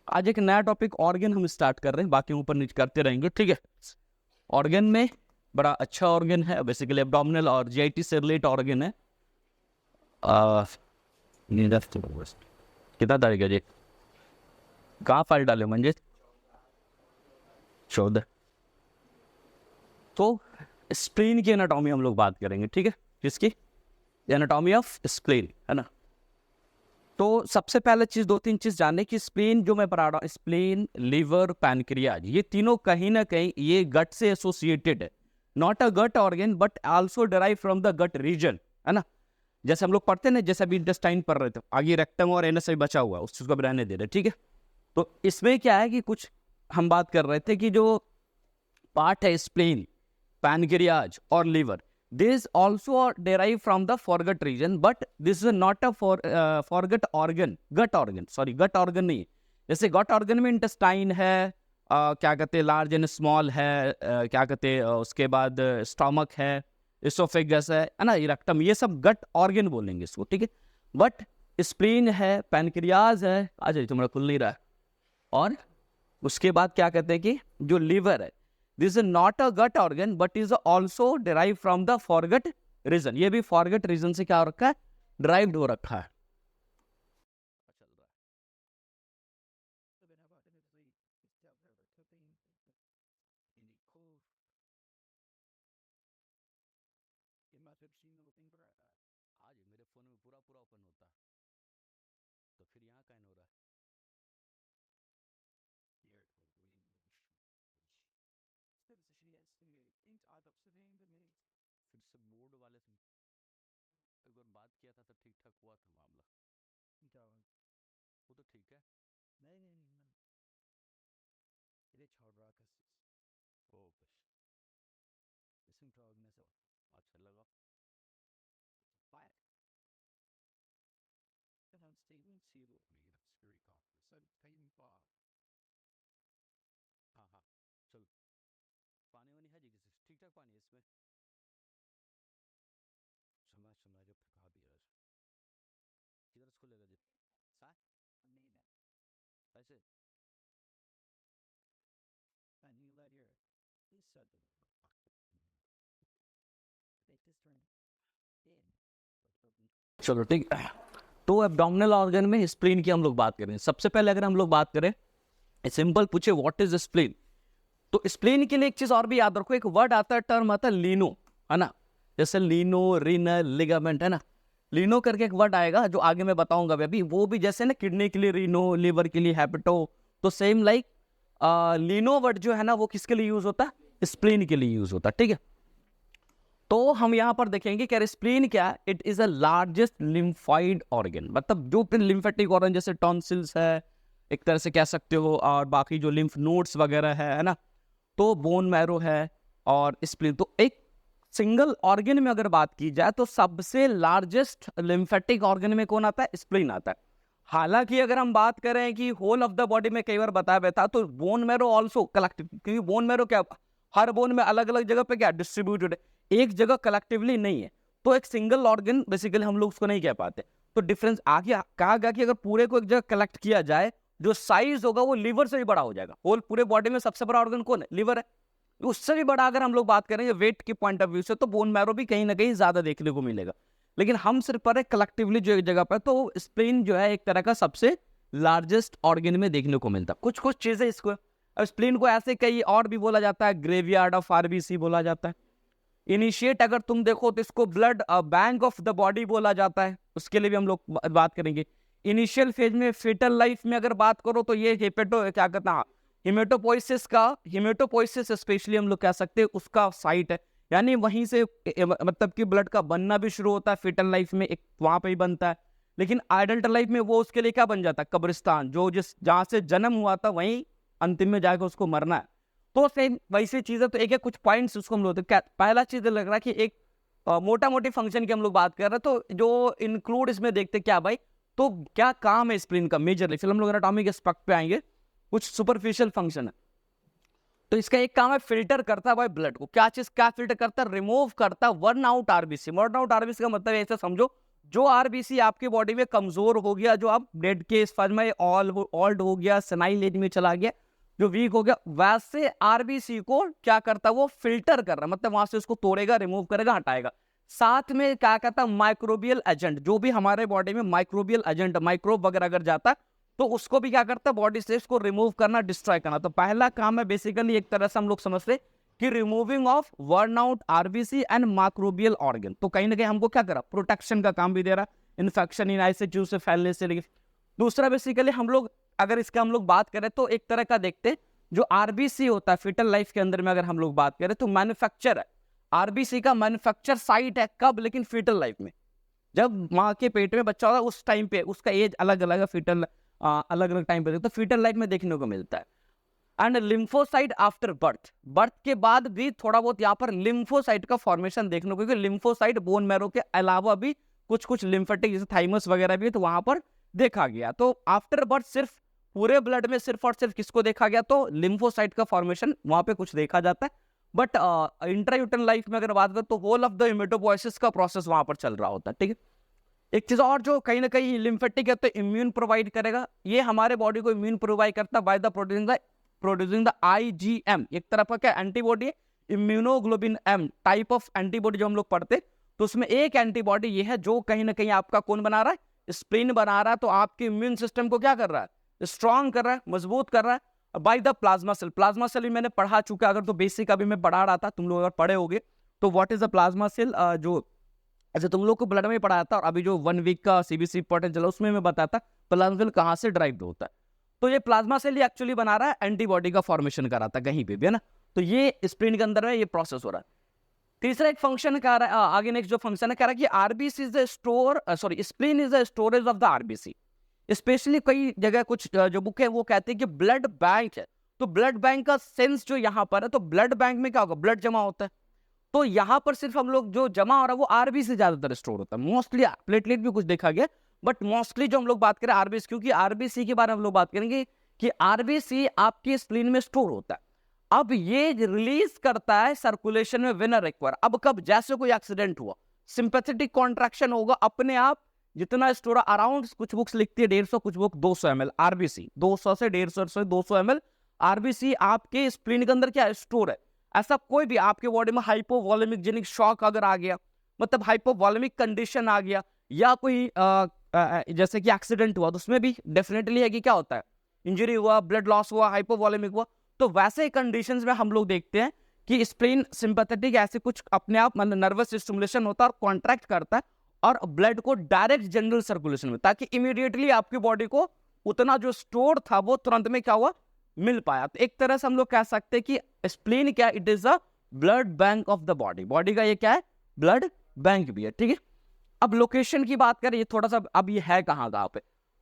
आज एक नया टॉपिक ऑर्गन हम स्टार्ट कर रहे हैं, बाकी ऊपर नीचे करते रहेंगे, ठीक है। ऑर्गन में बड़ा अच्छा ऑर्गन है, बेसिकली एब्डोमिनल और जीआईटी से रिलेट ऑर्गन है। कितना तारीख है जी? कहाँ फाइल डाले मंजे? 14। तो स्प्लीन की एनाटॉमी हम लोग बात करेंगे, ठीक है। किसकी? एनाटॉमी ऑफ स्प्लीन, है ना। तो सबसे पहले चीज, दो तीन चीज जानने की, स्प्लीन जो मैं पढ़ा रहा हूँ, स्प्लीन, लिवर, पैनक्रियाज, ये तीनों कहीं ना कहीं ये गट से एसोसिएटेड है। Not a gut organ but also derive from the gut region, है ना। जैसे हम लोग पढ़ते ना, जैसे अभी इंटेस्टाइन पढ़ रहे थे, आगे रेक्टम और एनएस बचा हुआ, उस चीज को भी रहने दे रहे, ठीक है। तो इसमें क्या है कि कुछ हम बात कर रहे थे कि जो पार्ट है स्प्लीन, पैनक्रियाज और liver, this also derive from the foregut region, but this is not a foregut organ, gut organ, sorry gut organ नहीं है। जैसे gut organ में intestine है, क्या कहते हैं लार्ज एंड स्मॉल है, क्या कहते हैं उसके बाद स्टोमक है, इसोफेगस है ना, रेक्टम, ये सब गट ऑर्गन बोलेंगे इसको, ठीक है। बट स्प्लीन है, पैनक्रियाज है, आ जाइए तुम्हारा खुल नहीं रहा है, और उसके बाद क्या कहते हैं कि जो लिवर है, this is not a gut organ but is also derive from the foregut region. ये भी फॉरगट रीजन से क्या हो रखा है? डिराइव्ड हो रखा है। आज मेरे फोन में पूरा पूरा ओपन होता है, तो फिर यहाँ का हो रहा है। फिर से बोर्ड वाले से एक बार बात किया था तो ठीक ठाक हुआ था मामला। क्या हुआ? वो तो ठीक है। नहीं नहीं नहीं नहीं, ये छोड़ रहा कैसे? ओ बस इसमें प्रॉब्लम से अच्छा लगा। Fire then I'm staying zero. Security conference. So कहीं बात। हाँ हाँ, चलो। पानी वानी है जी किसी ठीक ठाक पानी है इसमें? समय समय जो फिर भी यार किधर से खुलेगा जी? सा नहीं ना ऐसे पानी ला यार इस सद चलो ठीक है। तो एब्डोमिनल ऑर्गन में स्प्लीन की हम लोग बात करें। सबसे पहले अगर हम लोग बात करें, सिंपल पूछे व्हाट इज स्प्लीन, तो स्प्लीन के लिए एक चीज और भी याद रखो, एक वर्ड आता है, टर्म आता है लीनो, है ना। जैसे लीनो, रीनल, लिगामेंट, है ना। लीनो करके एक वर्ड आएगा जो आगे मैं बताऊंगा अभी, वो भी जैसे ना किडनी के लिए रीनो, लिवर के लिए हैपेटो, तो सेम लाइक लीनो वर्ड जो है ना वो किसके लिए यूज होता है? स्प्लीन के लिए यूज होता है, ठीक है। तो हम यहां पर देखेंगे कि स्प्लीन क्या है। It is a largest lymphoid organ, मतलब जो लिम्फेटिक ऑर्गन जैसे टॉन्सिल्स है एक तरह से कह सकते हो, और बाकी जो लिम्फ नोड्स वगैरह है ना, तो बोन मैरो है और स्प्लीन। तो एक सिंगल ऑर्गन में अगर बात की जाए तो सबसे लार्जेस्ट लिम्फेटिक ऑर्गन में कौन आता है? स्प्लीन आता है। हालांकि अगर हम बात करें कि होल ऑफ द बॉडी में कई बार बताया गया था, तो बोन मैरो ऑल्सो कलेक्टिव, क्योंकि बोन मैरो क्या, हर बोन में अलग अलग जगह पे क्या डिस्ट्रीब्यूटेड है, एक जगह कलेक्टिवली नहीं है। तो एक सिंगल ऑर्गन बेसिकली हम लोग उसको नहीं कह पाते। तो डिफरेंस आगे कहा गया कि अगर पूरे को एक जगह कलेक्ट किया जाए, जो साइज होगा वो लीवर से भी बड़ा हो जाएगा। होल पूरे बॉडी में सबसे बड़ा ऑर्गन कौन है? लीवर है। उससे भी बड़ा अगर हम लोग बात करेंगे वेट के पॉइंट ऑफ व्यू से, तो बोन मैरो भी कहीं ना कहीं ज्यादा देखने को मिलेगा। लेकिन हम सिर्फ पर कलेक्टिवली जो एक जगह पर, तो स्प्लीन जो है एक तरह का सबसे लार्जेस्ट ऑर्गन में देखने को मिलता है। कुछ कुछ चीजें इसको, अब स्प्लीन को ऐसे कई और भी बोला जाता है, ग्रेवयार्ड ऑफ आरबीसी बोला जाता है। इनिशिएट अगर तुम देखो तो इसको blood bank of the body बोला जाता है, उसके लिए भी हम लोग बात करेंगे। इनिशियल फेज में फेटल लाइफ में अगर बात करो तो ये हेपेटो क्या कहते हैं, हिमेटोपोइसिस का, हिमेटोपोइसिस स्पेशली हम लोग कह सकते हैं उसका साइट है, यानी वहीं से मतलब कि ब्लड का बनना भी शुरू होता है। फेटल लाइफ में एक वहां पे ही बनता है, लेकिन एडल्ट लाइफ में वो उसके लिए क्या बन जाता है? कब्रिस्तान, जो जिस जहां से जन्म हुआ था वहीं अंतिम में जाकर उसको मरना है। तो सेम वैसी चीजें, तो एक एक कुछ पॉइंट्स उसको हम लोग, क्या पहला चीज लग रहा है कि एक मोटा मोटी फंक्शन की हम लोग बात कर रहे हैं, तो जो इंक्लूड इसमें देखते क्या भाई, तो क्या काम है स्प्लीन का मेजरली, फिर हम लोग एनाटॉमी के एस्पेक्ट पे आएंगे। कुछ सुपरफिशियल फंक्शन है, तो इसका एक काम है फिल्टर करता है भाई ब्लड को। क्या चीज क्या फिल्टर करता है? रिमूव करता है worn out RBC. Worn out RBC का मतलब ऐसा समझो, जो आरबीसी आपके बॉडी में कमजोर हो गया, जो अब डेड के फॉर्म में ऑल्ड हो गया, सेनाइल एज में चला गया, जो वीक हो गया, वैसे आरबीसी को क्या करता है वो फिल्टर कर रहा है, मतलब वहां से उसको तोड़ेगा, रिमूव करेगा, हटाएगा। साथ में क्या कहता है माइक्रोबियल एजेंट, जो भी हमारे बॉडी में माइक्रोबियल एजेंट माइक्रोब वगैरह अगर जाता है तो उसको भी क्या करता है बॉडी से इसको रिमूव करना, डिस्ट्रॉय करना। तो पहला काम है बेसिकली एक तरह से हम लोग समझते कि removing of worn out RBC and microbial organ. तो कहीं ना कहीं हमको क्या करा, प्रोटेक्शन का काम भी दे रहा, इन्फेक्शन इन ऐसे चीज से फैलने से लेके। दूसरा बेसिकली हम लोग अगर इसका हम लोग बात करें तो एक तरह का देखते जो आरबीसी होता है फिटल लाइफ के अंदर में अगर हम लोग बात करें तो मैन्युफैक्चर है, आरबीसी का मैन्युफैक्चर साइट है कब, लेकिन फीटल लाइफ में, जब माँ के पेट में बच्चा होता है उस टाइम पे, उसका एज अलग अलग है, फीटल अलग अलग टाइम पे, तो फीटल लाइफ में देखने को मिलता है। And lymphocyte after birth, birth के बाद भी थोड़ा बहुत यहाँ पर लिम्फोसाइट का फॉर्मेशन देखने को, क्योंकि लिम्फोसाइट बोन मैरो के अलावा भी कुछ कुछ लिम्फेटिक जैसे थाइमस वगैरह भी तो वहां पर देखा गया। तो आफ्टर बर्थ सिर्फ पूरे ब्लड में सिर्फ और सिर्फ किसको देखा गया, तो लिम्फोसाइट का फॉर्मेशन वहां पे कुछ देखा जाता है। बट इंट्रायूटरन लाइफ में अगर बात करें तो होल ऑफ द हेमेटोपोइसिस का प्रोसेस वहां पर चल रहा होता है, ठीक है। एक चीज और जो कहीं ना कहीं लिम्फेटिक है तो इम्यून प्रोवाइड करेगा, ये हमारे बॉडी को इम्यून प्रोवाइड करता है by the producing the IgM, एक तरह का क्या एंटीबॉडी है, immunoglobin M type of antibody जो हम लोग पढ़ते, तो उसमें एक एंटीबॉडी ये है जो कहीं ना कहीं आपका कौन बना रहा है, स्प्लीन बना रहा है। तो आपके इम्यून सिस्टम को क्या कर रहा है, स्ट्रॉन्ग कर रहा है, मजबूत कर रहा है by the plasma cell. Plasma cell भी मैंने पढ़ा चुका, अगर तो बेसिक अभी मैं पढ़ा रहा था, तुम लोग अगर पढ़े होगे तो what is the plasma cell, जो अच्छा तुम लोग को ब्लड में पढ़ाया था, और अभी जो 1 वीक का सीबीसी इंपॉर्टेंट चला उसमें मैं बताता प्लाज्मा सेल कहाँ से ड्राइव होता है। तो ये प्लाज्मा सेल एक्चुअली बना रहा है एंटीबॉडी का फॉर्मेशन कराता है कहीं पे भी, है ना। तो ये स्प्लीन के अंदर है, ये प्रोसेस हो रहा है। तीसरा एक फंक्शन कह रहा है आगे, नेक्स्ट जो फंक्शन है कह रहा है कि RBC is the store, sorry spleen is the storage of the RBC. Specially कई जगह कुछ जो बुक है वो कहते हैं कि ब्लड बैंक है, तो ब्लड बैंक का सेंस जो यहाँ पर है, तो ब्लड बैंक में क्या होगा, ब्लड जमा होता है, तो यहाँ पर सिर्फ हम लोग जो जमा हो रहा है वो आरबीसी ज्यादातर स्टोर होता है, मोस्टली प्लेटलेट भी कुछ देखा गया, बट मोस्टली जो हम लोग बात करें आरबीसी, क्योंकि आरबीसी के बारे में हम लोग बात करेंगे कि आरबीसी आपके स्प्लीन में स्टोर होता है। अब ये रिलीज करता है सर्कुलेशन में व्हेन रिक्वायर। अब कब, जैसे कोई एक्सीडेंट हुआ, सिंपैथेटिक कॉन्ट्रैक्शन होगा अपने आप, जितना स्टोर अराउंड, कुछ बुक्स लिखती है 150, कुछ बुक 200 ml आरबीसी, 200 से 150 से 200 ml आरबीसी आपके स्प्लीन के अंदर क्या स्टोर है। ऐसा कोई भी आपके बॉडी में हाइपोवॉलेमिक जेनिक शॉक अगर आ गया, मतलब हाइपोवॉलेमिक कंडीशन आ गया, या कोई जैसे कि एक्सीडेंट हुआ, तो उसमें भी डेफिनेटली है कि क्या होता है, इंजरी हुआ, ब्लड लॉस हुआ, हाइपोवॉलेमिक हुआ, तो वैसे कंडीशंस में हम लोग देखते हैं कि स्प्लीन सिंपैथेटिक ऐसे कुछ अपने आप मतलब नर्वस स्टिमुलेशन होता है और कॉन्ट्रैक्ट करता है और ब्लड को डायरेक्ट जनरल सर्कुलेशन में, ताकि इमीडिएटली आपकी बॉडी को उतना जो स्टोर था वो तुरंत में क्या हुआ, मिल पाया। तो एक तरह से हम लोग कह सकते हैं कि स्प्लीन क्या, it is a blood bank of the body, body का ये क्या है, ब्लड बैंक भी है, ठीक है। अब लोकेशन की बात करें, ये थोड़ा सा अब ये है कहाँ पे,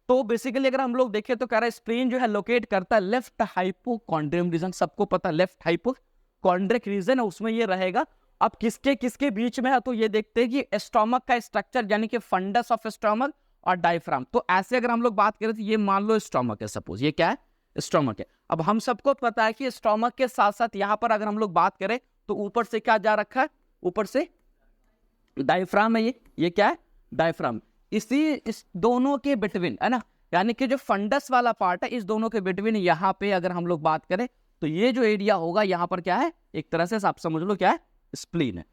तो बेसिकली अगर हम लोग देखें तो कह रहा है स्प्लीन जो है लोकेट करता है लेफ्ट हाइपोकॉन्ड्रियम रीजन, सबको पता लेफ्ट हाइपोकॉन्ड्रिक रीजन है, उसमें ये रहेगा। अब किसके किसके बीच में है, तो ये देखते हैं कि स्टोमक का स्ट्रक्चर यानी कि फंडस ऑफ स्टोमक और डायफ्राम। तो ऐसे अगर हम लोग बात करें तो ये मान लो स्टोमक है, सपोज ये क्या है, स्टोमक है। अब हम सबको पता है कि स्टोमक के साथ साथ यहाँ पर अगर हम लोग बात करें तो ऊपर से क्या जा रखा है, ऊपर से डायफ्राम है, ये क्या है, डायफ्राम। इस दोनों के बिटवीन है ना, यानी कि जो फंडस वाला पार्ट है इस दोनों के बिटवीन यहाँ पे अगर हम लोग बात करें तो ये जो एरिया होगा यहाँ पर क्या है, एक तरह से आप समझ लो क्या है, स्प्लीन है।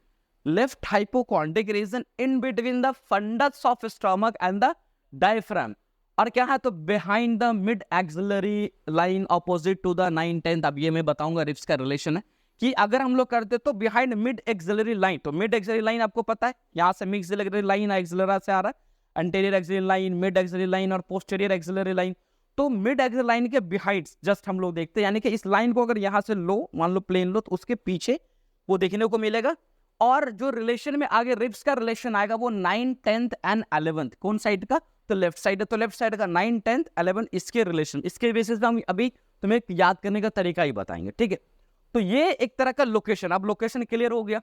Left hypochondriac region in between the fundus of stomach and the diaphragm, और क्या है, तो behind the mid axillary line opposite to the 9/10। अब ये मैं बताऊंगा रिब्स का रिलेशन है कि अगर हम लोग करते तो बिहाइंड मिड एक्सिलरी लाइन, तो मिड एक्सिलरी लाइन आपको पता है, यहां से मिड एक्सिलरी लाइन एक्सिलरा से आ रहा है, anterior axillary line, mid axillary line और पोस्टीरियर एक्सिलरी लाइन। तो मिड एक्सिलरी लाइन के बिहाइंड जस्ट हम लोग देखते हैं, यानी कि इस लाइन को अगर यहां से लो, मान लो प्लेन लो, तो उसके पीछे वो देखने को मिलेगा। और जो रिलेशन में आगे रिब्स का रिलेशन आएगा वो 9, 10th एंड 11th, कौन साइड का, तो लेफ्ट साइड है, तो लेफ्ट साइड का 9, 10th, 11 इसके रिलेशन, इसके बेसिस पे हम अभी तुम्हें याद करने का तरीका ही बताएंगे, ठीक है। तो ये एक तरह का लोकेशन, अब लोकेशन क्लियर हो गया।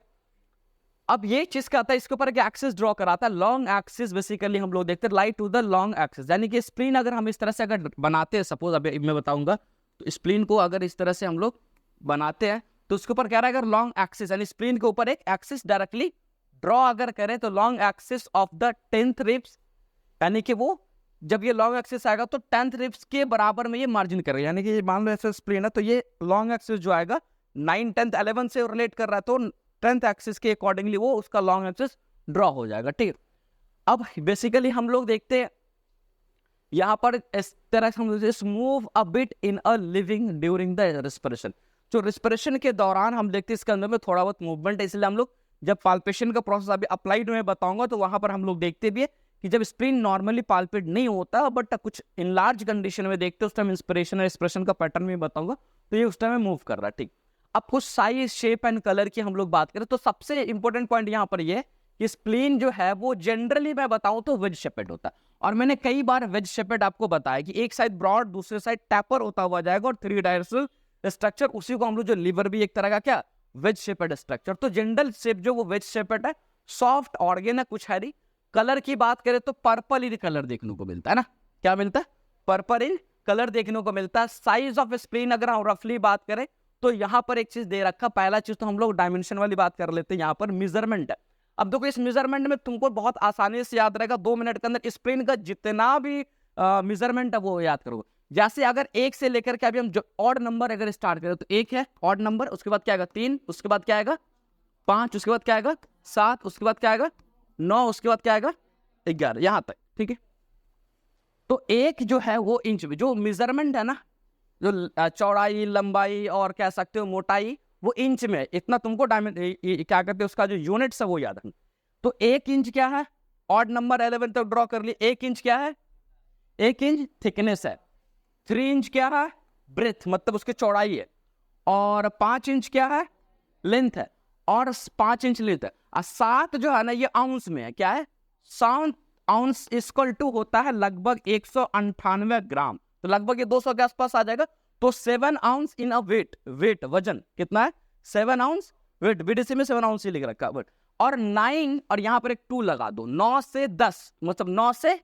अब ये चीज क्या आता है, इसके ऊपर एक एक्सिस ड्रॉ कराता है, लॉन्ग एक्सिस बेसिकली हम लोग देखते हैं, light to the long axis, यानी कि स्प्लीन अगर हम इस तरह से अगर बनाते हैं, सपोज अभी मैं बताऊंगा, तो स्प्लीन को अगर इस तरह से हम लोग बनाते हैं तो उसके ऊपर कह रहा है अगर लॉन्ग एक्सिस यानी स्प्लीन के ऊपर एक एक्सिस डायरेक्टली ड्रॉ अगर करें तो long axis of the 10th ribs, यानी कि वो जब ये लॉन्ग एक्सिस आएगा तो 10th रिब्स के बराबर में ये मार्जिन करेगा, यानी कि मान लो ऐसे स्प्लेन है तो ये लॉन्ग एक्सिस जो आएगा 9, 10th, 11 से रिलेट कर रहा है तो 10th एक्सिस के अकॉर्डिंगली वो उसका लॉन्ग एक्सिस ड्रॉ हो जाएगा, ठीक है। अब बेसिकली हम लोग देखते हैं यहाँ पर इस तरह से हम move a bit in a living during the respiration, जो रेस्पिरेशन के दौरान हम देखते हैं इसके अंदर में थोड़ा बहुत मूवमेंट है, इसलिए हम लोग जब पाल्पेशन का प्रोसेस अभी अप्लाइड में बताऊंगा तो वहां पर हम लोग देखते भी है कि जब स्प्लीन नॉर्मली पाल्पेट नहीं होता बट कुछ इन लार्ज कंडीशन में देखते हैं उस टाइम इंस्पिरेशन और एक्सप्रेशन का पैटर्न भी बताऊंगा, तो ये उस टाइम में मूव कर रहा है, ठीक। अब कुछ साइज, शेप एंड कलर की हम लोग बात करें तो सबसे इंपॉर्टेंट पॉइंट यहाँ पर ये कि स्प्लीन जो है वो जनरली मैं बताऊं तो वेज शेपेड होता है, और मैंने कई बार वेज शेपेड आपको बताया कि एक साइड ब्रॉड दूसरे साइड टैपर होता हुआ जाएगा और 3 डायरेक्शनल स्ट्रक्चर, उसी को हम लोग जो लीवर भी एक तरह का क्या वेज शेपेड स्ट्रक्चर। तो जनरल शेप जो वो वेज शेपेड है, सॉफ्ट ऑर्गेन है, कुछ हैरी। कलर की बात करें तो पर्पल इन कलर देखने को मिलता है ना, क्या मिलता है, पर्पल इन कलर देखने को मिलता है। साइज ऑफ स्प्लीन अगर हम रफली बात करें तो यहाँ पर एक चीज दे रखा, पहला चीज तो हम लोग डायमेंशन वाली बात कर लेते हैं, यहाँ पर मेजरमेंट है। अब देखो इस मेजरमेंट में तुमको बहुत आसानी से याद रहेगा, 2 मिनट के अंदर स्प्लीन का जितना भी मेजरमेंट है वो याद करोगे। जैसे अगर 1 से लेकर के अभी हम जो ऑड नंबर अगर स्टार्ट करें तो 1 है ऑड नंबर, उसके बाद क्या आएगा 3, उसके बाद क्या आएगा 5, उसके बाद क्या आएगा 7, उसके बाद क्या आएगा 9, उसके बाद क्या आएगा 11, यहां तक, ठीक है। तो एक जो है वो इंच में जो मेजरमेंट है ना, जो चौड़ाई, लंबाई और कह सकते हो मोटाई, वो इंच में, इतना तुमको क्या कहते हैं उसका जो यूनिट्स है वो याद रखना। तो 1 इंच क्या है, ऑड नंबर 11 तक ड्रॉ कर लिए। 1 इंच क्या है, 1 इंच थिकनेस है। 3 इंच क्या है, ब्रेथ मतलब उसकी चौड़ाई है। और 5 इंच क्या है, लेंथ है। और 5 इंच लेंथ है। और 7 जो है ना ये आउंस में है, क्या है, 7 आउंस इक्वल टू होता है लगभग 198 ग्राम, तो लगभग ये 200 के आसपास आ जाएगा। तो 7 आउंस इन अ वेट, वेट वजन कितना है 7 आउंस, वेट बीडीसी में 7 आउंस ही लिख रखा है। और 9 और यहां पर एक 2 लगा दो, 9 से 10 मतलब 9 से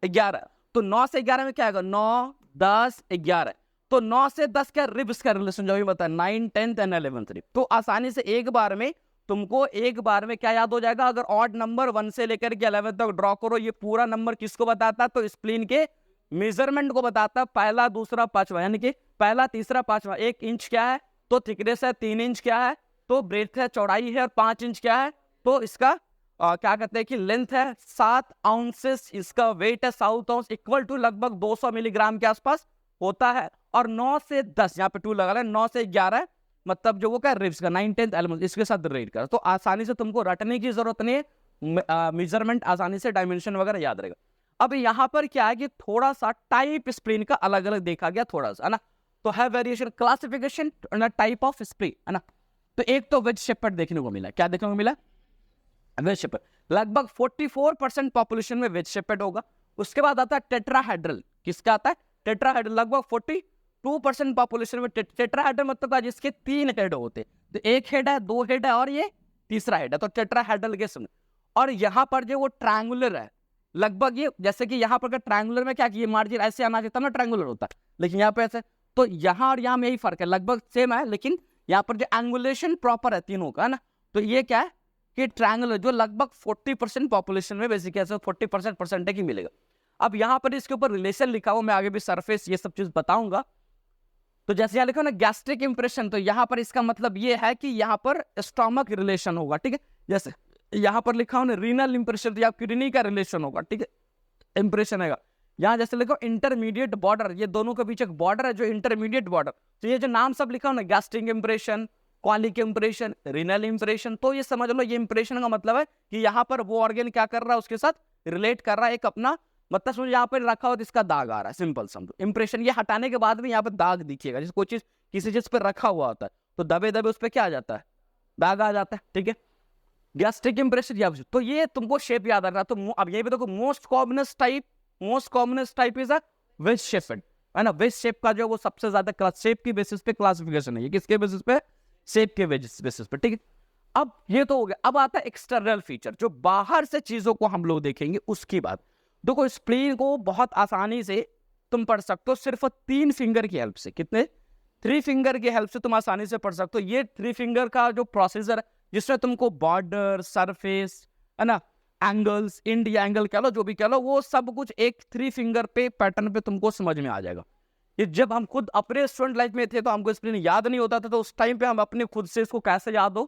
11, तो 9 से 11 में क्या आएगा 9, 10, 11, तो 9 से 10 क्या रिब्स का रिलेशन जो भी बता 9, 10 एंड 11 रिब। तो आसानी से एक बार में तुमको एक बार में क्या याद हो जाएगा, अगर ऑड नंबर 1 से लेकर के 11 तक ड्रॉ करो, ये पूरा नंबर किसको बताता है, तो स्प्लीन के मेजरमेंट को बताता है, पहला दूसरा पांचवा, यानी कि पहला तीसरा पांचवा। 1 इंच क्या है तो थिकनेस है, 3 इंच क्या है तो ब्रेथ है, चौड़ाई है, और 5 इंच क्या है तो इसका क्या कहते हैं कि लेंथ है। 7 आउंसेस इसका वेट है, 7 आउंस इक्वल टू लगभग 200 मिलीग्राम के आसपास होता है। और 9 से 10 यहाँ पे 2 लगा रहे हैं, 9 से 11 मतलब जो वो क्या रिब्स का 9, 10, 11 इसके साथ रिलेट कर, तो आसानी से तुमको रटने की जरूरत नहीं है, मेजरमेंट आसानी से डायमेंशन वगैरह याद रहेगा। अब यहाँ पर क्या है कि थोड़ा सा टाइप स्प्लीन का अलग अलग देखा गया थोड़ा सा, है ना। तो है variation classification type of spleen, है ना। तो एक तो वेज शेपर्ड देखने को मिला, क्या देखने को मिला, वेज शेपर्ड। लगभग 44% पॉपुलेशन में वेज शेपर्ड होगा। उसके बाद आता है टेट्राहेड्रल, किसका आता है टेट्राहेड्रल, लगभग 42% पॉपुलेशन में टेट्राहेड्रल मतलब जिसके 3 हेड होते, तो 1 हेड है, 2 हेड है और ये तीसरा हेड है, तो टेट्राहेड्रल के समझ। और यहाँ पर जो वो ट्रायंगुलर है, लगभग ये जैसे कि यहाँ पर ट्रायंगुलर में क्या कि मार्जिन ऐसे आना चाहिए तब ना ट्रायंगुलर होता है, लेकिन यहाँ पे ऐसे, तो यहाँ और यहाँ में यही फर्क है, लगभग सेम है, लेकिन यहाँ पर जो एंगुलेशन प्रॉपर है तीनों का, है ना। तो ये क्या है कि ट्रायंगुलर जो लगभग 40% पॉपुलेशन में बेसिक ऐसे 40% परसेंटेज ही मिलेगा। अब यहाँ पर इसके ऊपर रिलेशन लिखा हुआ, मैं आगे भी सरफेस ये सब चीज बताऊंगा। तो जैसे यहाँ लिखा ना गैस्ट्रिक इंप्रेशन, तो यहाँ पर इसका मतलब ये है कि यहाँ पर स्टोमक रिलेशन होगा, ठीक है। जैसे यहाँ पर लिखा हो ना रीनल इंप्रेशन, तो यहाँ किडनी का रिलेशन होगा, ठीक है, इंप्रेशन है। यहाँ जैसे लिखो इंटरमीडिएट बॉर्डर, ये दोनों के बीच एक बॉर्डर है जो इंटरमीडिएट बॉर्डर, तो ये जो नाम सब लिखा हो ना gastric impression, colic impression, renal impression, तो ये समझ लो ये इंप्रेशन का मतलब है कि यहाँ पर वो ऑर्गन क्या कर रहा है उसके साथ रिलेट कर रहा है, एक अपना मतलब समझो यहाँ पर रखा हो तो इसका दाग आ रहा है, सिंपल समझो। इंप्रेशन ये हटाने के बाद भी यहाँ पर दाग दिखेगा, जैसे कोई चीज किसी चीज पर रखा हुआ होता है तो दबे दबे उस पर क्या आ जाता है, दाग आ जाता है, ठीक है। गैस्ट्रिक इंप्रेशन या तो ये तुमको शेप याद आ रहा, तो अब ये भी देखो most commonest type is a wedge shaped, है ना। वेज शेप का जो वो सबसे ज्यादा शेप की बेसिस पे क्लासिफिकेशन है, ये किसके बेसिस पे, शेप के बेसिस पे, ठीक है। अब ये तो हो गया, अब आता है एक्सटर्नल फीचर, जो बाहर से चीजों को हम लोग देखेंगे उसकी बात। देखो स्प्लीन को बहुत आसानी से तुम पढ़ सकते हो सिर्फ 3 फिंगर की हेल्प से, कितने 3 फिंगर की हेल्प से तुम आसानी से पढ़ सकते हो। ये 3 फिंगर का जो प्रोसीजर, जिसमें तुमको बॉर्डर, सरफेस, है ना, एंगल्स, इंडिया एंगल कह लो, जो भी कह लो, वो सब कुछ एक 3 फिंगर पे पैटर्न पे तुमको समझ में आ जाएगा। ये जब हम खुद अपने स्टूडेंट लाइफ में थे तो हमको स्प्लिन याद नहीं होता था, तो उस टाइम पे हम अपने खुद से इसको कैसे याद हो,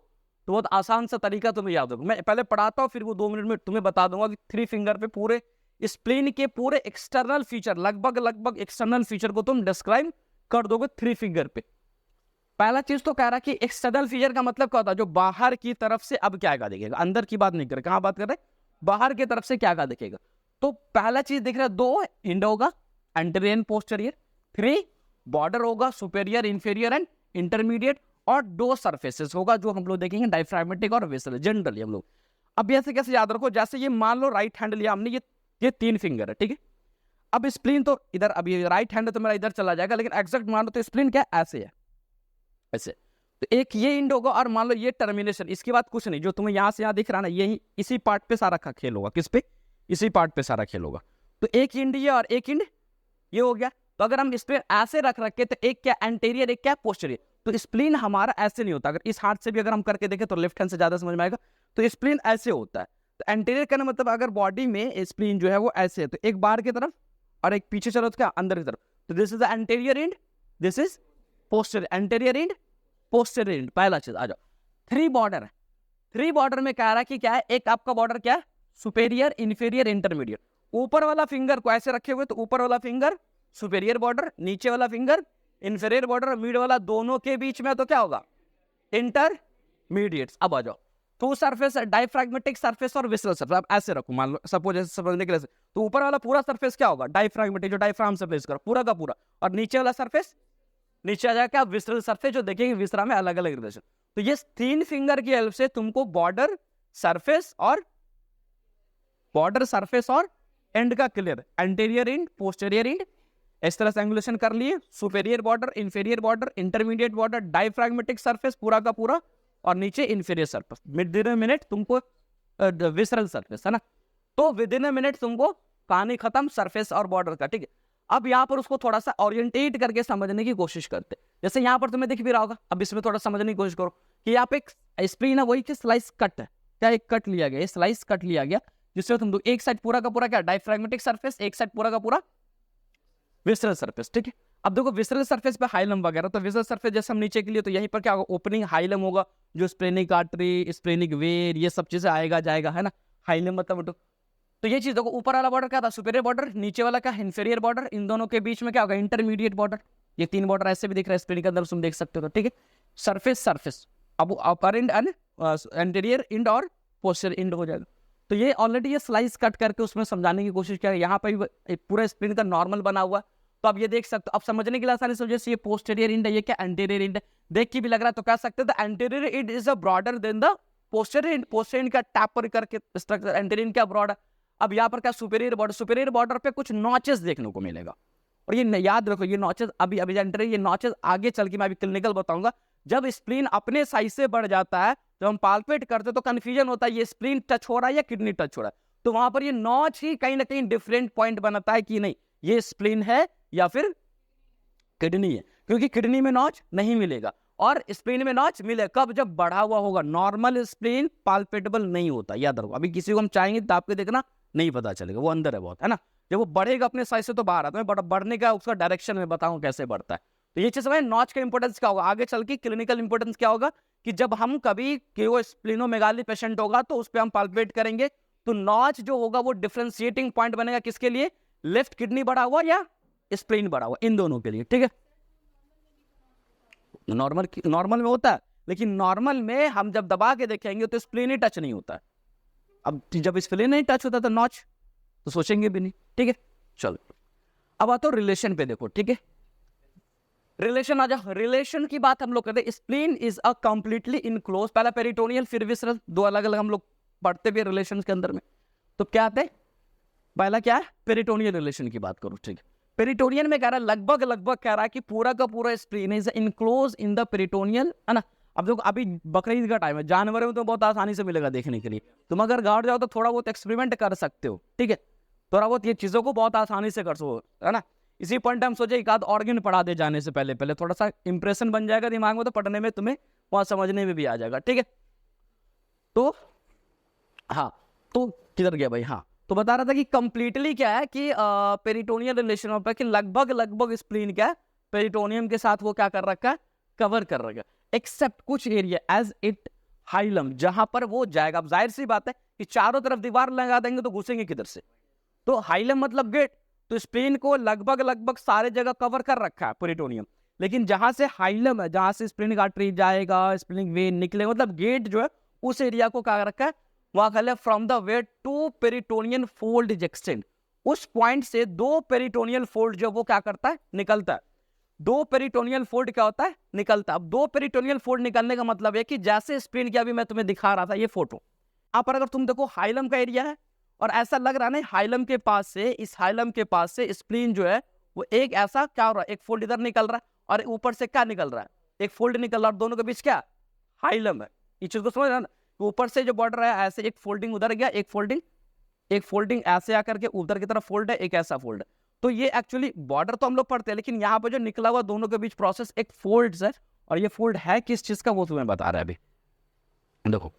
तो बहुत आसान सा तरीका तुम्हें याद होगा। मैं पहले पढ़ाता हूँ, फिर वो 2 मिनट में तुम्हें बता दूंगा कि 3 फिंगर पे पूरे स्प्लिन के पूरे एक्सटर्नल फीचर, लगभग एक्सटर्नल फीचर को तुम डिस्क्राइब कर दोगे 3 फिंगर पे। पहला चीज तो कह रहा कि एक्सटर्नल फीचर का मतलब क्या होता है, जो बाहर की तरफ से अब क्या क्या दिखेगा, अंदर की बात नहीं कर रहे, कहां बात कर रहे, बाहर की तरफ से क्या क्या दिखेगा। तो पहला चीज दिख रहा है, 2 एंड होगा, एंटीरियर पोस्टीरियर, 3 बॉर्डर होगा, सुपेरियर, इंफीरियर एंड इंटरमीडिएट, और 2 सरफेसेस होगा जो हम लोग देखेंगे डायफ्राग्मेटिक और विसरल जनरली हम लोग। अब ऐसे कैसे याद रखो, जैसे ये मान लो राइट हैंड लिया हमने, ये 3 फिंगर है, ठीक है। अब स्प्लिन तो इधर, अब ये राइट हैंड तो मेरा इधर चला जाएगा, लेकिन एग्जैक्ट मान लो तो स्प्लिन क्या ऐसे है, ऐसे। तो एक ये इंड होगा, और मान लो ये टर्मिनेशन, इसके बाद कुछ नहीं, जो तुम्हें यहां से यहां दिख रहा ना, यही इसी पार्ट पे सारा खेल होगा, किस पे, इसी पार्ट पे सारा खेल होगा। तो एक इंड ये और एक इंड ये हो गया। तो अगर हम इस पे ऐसे रख रखे तो एक क्या एंटीरियर, एक क्या पोस्टीरियर, तो स्प्लिन हमारा ऐसे नहीं होता। अगर इस हाथ से भी अगर हम करके देखें तो लेफ्ट हैंड से ज्यादा समझ में आएगा। तो स्प्लिन ऐसे होता है। तो एंटीरियर का मतलब अगर बॉडी में स्प्लिन जो है वो ऐसे है, तो एक बाहर की तरफ और एक पीछे चलो तो क्या अंदर की तरफ। तो this is the anterior and, this is posterior, anterior and posterior and. पहला चीज आ जाओ, 3 बॉर्डर है। 3 बॉर्डर में कह रहा है कि क्या है, एक आपका बॉर्डर क्या है, सुपेरियर, इंफीरियर, इंटरमीडिएट। ऊपर वाला फिंगर को ऐसे रखे हुए, तो ऊपर वाला फिंगर सुपेरियर बॉर्डर, नीचे वाला फिंगर इंफीरियर बॉर्डर, मिड वाला दोनों के बीच में तो क्या होगा, इंटरमीडिएट्स। अब आ जाओ, टू सरफेस, डायफ्रैग्मेटिक सरफेस और विसरल सरफेस। अब ऐसे रखो, मान लो सपोज ऐसे समझने के लिए, तो ऊपर वाला पूरा सरफेस क्या होगा, डायफ्रैग्मेटिक, जो डायफ्राम से प्लेस करो पूरा का पूरा, और नीचे वाला सरफेस नीचे आ जाएगा क्या, विसरल सरफेस, जो देखेंगे विसरा में अलग अलग रिलेशन। तो ये 3 फिंगर की हेल्प से तुमको बॉर्डर, सरफेस और एंड का clear, anterior and, posterior and, इस तरह से एंगुलेशन कर लिए। Superior border, inferior border, intermediate border, diaphragmatic surface पूरा का पूरा, और नीचे inferior surface. With in a minute तुमको विसरल सरफेस, है ना। तो विद इन अ मिनट तुमको कहानी खत्म सरफेस और बॉर्डर का, ठीक है। अब यहाँ पर उसको थोड़ा सा ओरिएंटेट करके समझने की कोशिश करते, जैसे यहाँ पर तुम्हें दिख भी रहा होगा। अब इसमें थोड़ा समझने की कोशिश करो कि यहाँ पे एक स्प्लिन है, वही कि स्लाइस कट है, क्या एक कट लिया गया, स्लाइस कट लिया गया, जिससे तुम एक साइड पूरा का पूरा क्या डायफ्रैग्मेटिक सरफेस, एक साइड पूरा का पूरा विसरल सरफेस, ठीक है। अब देखो विसरल सरफेस पे हाइलम वगैरह, तो विसरल सरफेस जैसे हम नीचे के लिए, तो यहीं पर क्या होगा, ओपनिंग हाइलम होगा, जो स्प्लेनिक आर्टरी, स्प्लेनिक वेन, ये सब चीजें आएगा जाएगा, है ना। हाइलम मतलब तो ये चीज देखो, ऊपर वाला बॉर्डर क्या था, सुपेरियर बॉर्डर, नीचे वाला क्या, इंफीरियर बॉर्डर, इन दोनों के बीच में क्या होगा, इंटरमीडिएट बॉर्डर। ये 3 बॉर्डर ऐसे भी दिख रहा है स्प्लिन के अंदर, तुम देख सकते हो, ठीक है। सरफेस अब अपर एंड एंड एंटीरियर एंड और पोस्टीरियर एंड हो जाएगा। तो ये ऑलरेडी ये स्लाइस कट करके उसमें समझाने की कोशिश किया, यहाँ पर पूरा स्प्लिन का नॉर्मल बना हुआ। तो अब ये देख सकते हो, अब समझने के लिए आसानी से, जैसे ये पोस्टीरियर एंड है, ये क्या एंटीरियर एंड है, देख के भी लग रहा है, तो कह सकते हैं anterior and is a broader then the posterior and. Posterior and का टैप पर करके स्ट्रक्चर, एंटीरियर क्या ब्रॉड है। अब यहाँ पर क्या, सुपेरियर बॉर्डर पे कुछ नॉचेस देखने को मिलेगा, और ये याद रखो, ये नॉचेस अभी एंटीरियर, ये नॉचेस आगे चल के मैं अभी क्लिनिकल बताऊंगा। जब स्प्लीन अपने साइज से बढ़ जाता है, जब हम पाल्पेट करते हैं तो कंफ्यूजन होता है, ये स्प्लीन टच हो रहा है या किडनी टच हो रहा है। तो वहां पर ये नॉच ही कहीं ना कहीं डिफरेंट पॉइंट बनाता है कि नहीं ये स्प्लीन है या फिर किडनी है, क्योंकि किडनी में नॉच नहीं मिलेगा और स्प्लीन में नॉच मिले कब, जब बढ़ा हुआ होगा। नॉर्मल स्प्लीन पाल्पेटेबल नहीं होता, याद रखो। अभी किसी को हम चाहेंगे तो आपके देखना नहीं पता चलेगा, वो अंदर है बहुत, है ना। जब वो बढ़ेगा अपने साइज से तो बाहर आता है, बढ़ने का उसका डायरेक्शन में बताऊं कैसे बढ़ता है। तो ये चीज समझ, नॉच का इंपोर्टेंस क्या होगा आगे चल के, क्लिनिकल इंपोर्टेंस क्या होगा कि जब हम कभी वो स्प्लिनोमेगाली पेशेंट होगा तो उस पर हम पाल्पेट करेंगे, तो नॉच जो होगा वो डिफरेंशिएटिंग पॉइंट बनेगा किसके लिए, लेफ्ट किडनी बढ़ा हुआ या स्प्लीन बढ़ा हुआ, इन दोनों के लिए, ठीक है। नॉर्मल में होता है, लेकिन नॉर्मल में हम जब दबा के देखेंगे तो स्प्लीन ही टच नहीं होता है। अब जब स्प्लीन नहीं टच होता तो नॉच तो सोचेंगे भी नहीं, ठीक है। चलो अब आता रिलेशन पे, देखो, ठीक है। रिलेशन आ जाओ, रिलेशन की बात हम लोग करते हैं। Spleen is a completely enclose, पहला पेरिटोनियल फिर विसरल, 2 अलग अलग हम लोग पढ़ते भी रिलेशन के अंदर में। तो क्या आते हैं, पहला क्या है, पेरिटोनियल रिलेशन की बात करो, ठीक है। पेरिटोनियल में कह रहा है लगभग कह रहा है कि पूरा का पूरा spleen is enclose in the peritoneal, है ना। अब देखो अभी बकरीद का टाइम है, जानवरों में तो बहुत आसानी से मिलेगा देखने के लिए, तुम अगर गाँव जाओ तो थोड़ा बहुत एक्सपेरिमेंट कर सकते हो, ठीक है। थोड़ा बहुत ये चीजों को बहुत आसानी से कर सको, है ना। इसी पॉइंट हम सोचे एक आध ऑर्गन पढ़ा दे जाने से पहले थोड़ा सा इंप्रेशन बन जाएगा दिमाग में, तो पढ़ने में तुम्हें वहां समझने में भी आ जाएगा, ठीक है। तो हाँ, तो किधर गया भाई, हाँ, तो बता रहा था कि कंप्लीटली क्या है कि पेरिटोनियल रिलेशन होता है कि लगभग स्प्लीन क्या है, पेरिटोनियम के साथ वो क्या कर रखा है, कवर कर रखा है, एक्सेप्ट कुछ एरिया एज इट हाइलम, जहां पर वो जाएगा। अब जाहिर सी बात है कि चारों तरफ दीवार लगा देंगे तो घुसेंगे किधर से, तो हाइलम मतलब गेट, तो स्प्लीन को लगभग सारे जगह कवर कर रखा है पेरिटोनियम, लेकिन जहां से हाइलम है, जहां से स्प्लीनिक आर्टरी जाएगा, स्प्लीनिक वेन निकलेगा, मतलब गेट जो है उस एरिया को क्या रखा है, वहां कहले from the where to peritoneal fold is extend, उस पॉइंट से दो पेरिटोनियल फोल्ड जो वो क्या करता है, निकलता है। दो पेरिटोनियल फोल्ड क्या होता है, निकलता है। अब दो पेरिटोनियल फोल्ड निकलने का मतलब है कि जैसे स्प्लीन की अभी मैं तुम्हें दिखा रहा था ये फोटो, यहाँ पर अगर तुम देखो हाइलम का एरिया है और ऐसा लग रहा है हाइलम के पास से, इस हाइलम के पास से स्प्लीन जो है वो एक ऐसा क्या हो रहा है, एक फोल्ड इधर निकल रहा है और ऊपर से क्या निकल रहा है, एक फोल्ड निकल रहा है, और दोनों के बीच क्या हाइलम है। इस चीज को समझ रहा है ना, ऊपर से जो बॉर्डर है ऐसे एक फोल्डिंग उधर गया, एक फोल्डिंग ऐसे आकर के उधर की तरफ फोल्ड है, एक ऐसा फोल्ड है। तो ये एक्चुअली बॉर्डर तो हम लोग पढ़ते हैं, लेकिन यहाँ पर जो निकला हुआ दोनों के बीच प्रोसेस एक फोल्ड है, और ये फोल्ड है किस चीज का वो तुम्हें बता रहा है अभी। देखो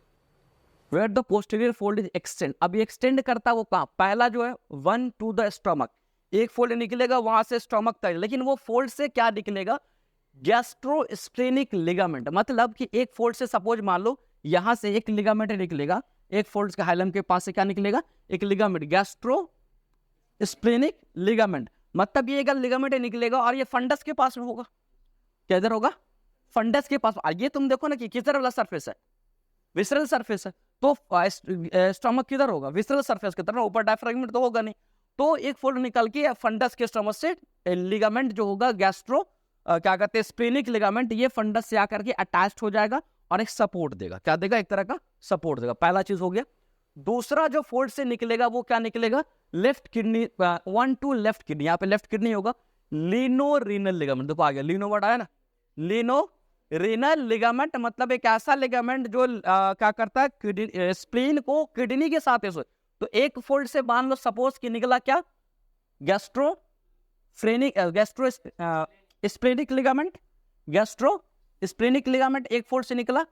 where the posterior fold is extend, अभी एक्सटेंड करता वो कहाँ, पहला जो है वन टू द स्टमक, एक फोल्ड निकलेगा वहां से स्टमक तक, लेकिन वो फोल्ड से क्या निकलेगा, गैस्ट्रोस्प्लेनिक लिगामेंट, मतलब कि एक फोल्ड से सपोज मान लो यहां से एक लिगामेंट निकलेगा, एक फोल्ड के हाइलम के पास से क्या निकलेगा, एक लिगामेंट, गैस्ट्रोस्प्लेनिक लिगामेंट, मतलब ये लिगामेंट निकलेगा और ये फंडस के पास में होगा, क्या इधर होगा, फंडस के पास। ये तुम देखो ना कि किधर वाला सरफेस है, विसरल सरफेस है, तो स्टमक किधर होगा, विसरल सरफेस की तरफ, ऊपर डायफ्रागमेंट तो होगा नहीं, तो एक फोल्ड निकल के फंडस के स्टमक से लिगामेंट जो होगा गैस्ट्रो क्या कहते हैं स्प्लेनिक लिगामेंट, ये फंडस से आकर के अटैच्ड हो जाएगा और एक सपोर्ट देगा, क्या देगा, एक तरह का सपोर्ट देगा, पहला चीज हो गया। दूसरा जो फोल्ड से निकलेगा वो क्या निकलेगा, left kidney, one two left kidney, यहाँ पे लेफ्ट किडनी होगा, लीनो रीनल लिगामेंट, देखो आ गया लीनो वर्ड आया ना, लीनो रीनल लिगामेंट, मतलब एक ऐसा लिगामेंट जो क्या करता है स्प्लीन को किडनी के साथ है, तो एक फोल्ड से मान लो सपोज कि निकला क्या, स्प्लेनिक लिगामेंट, स्प्लेनिक लिगामेंट एक फोल्ड से निकला,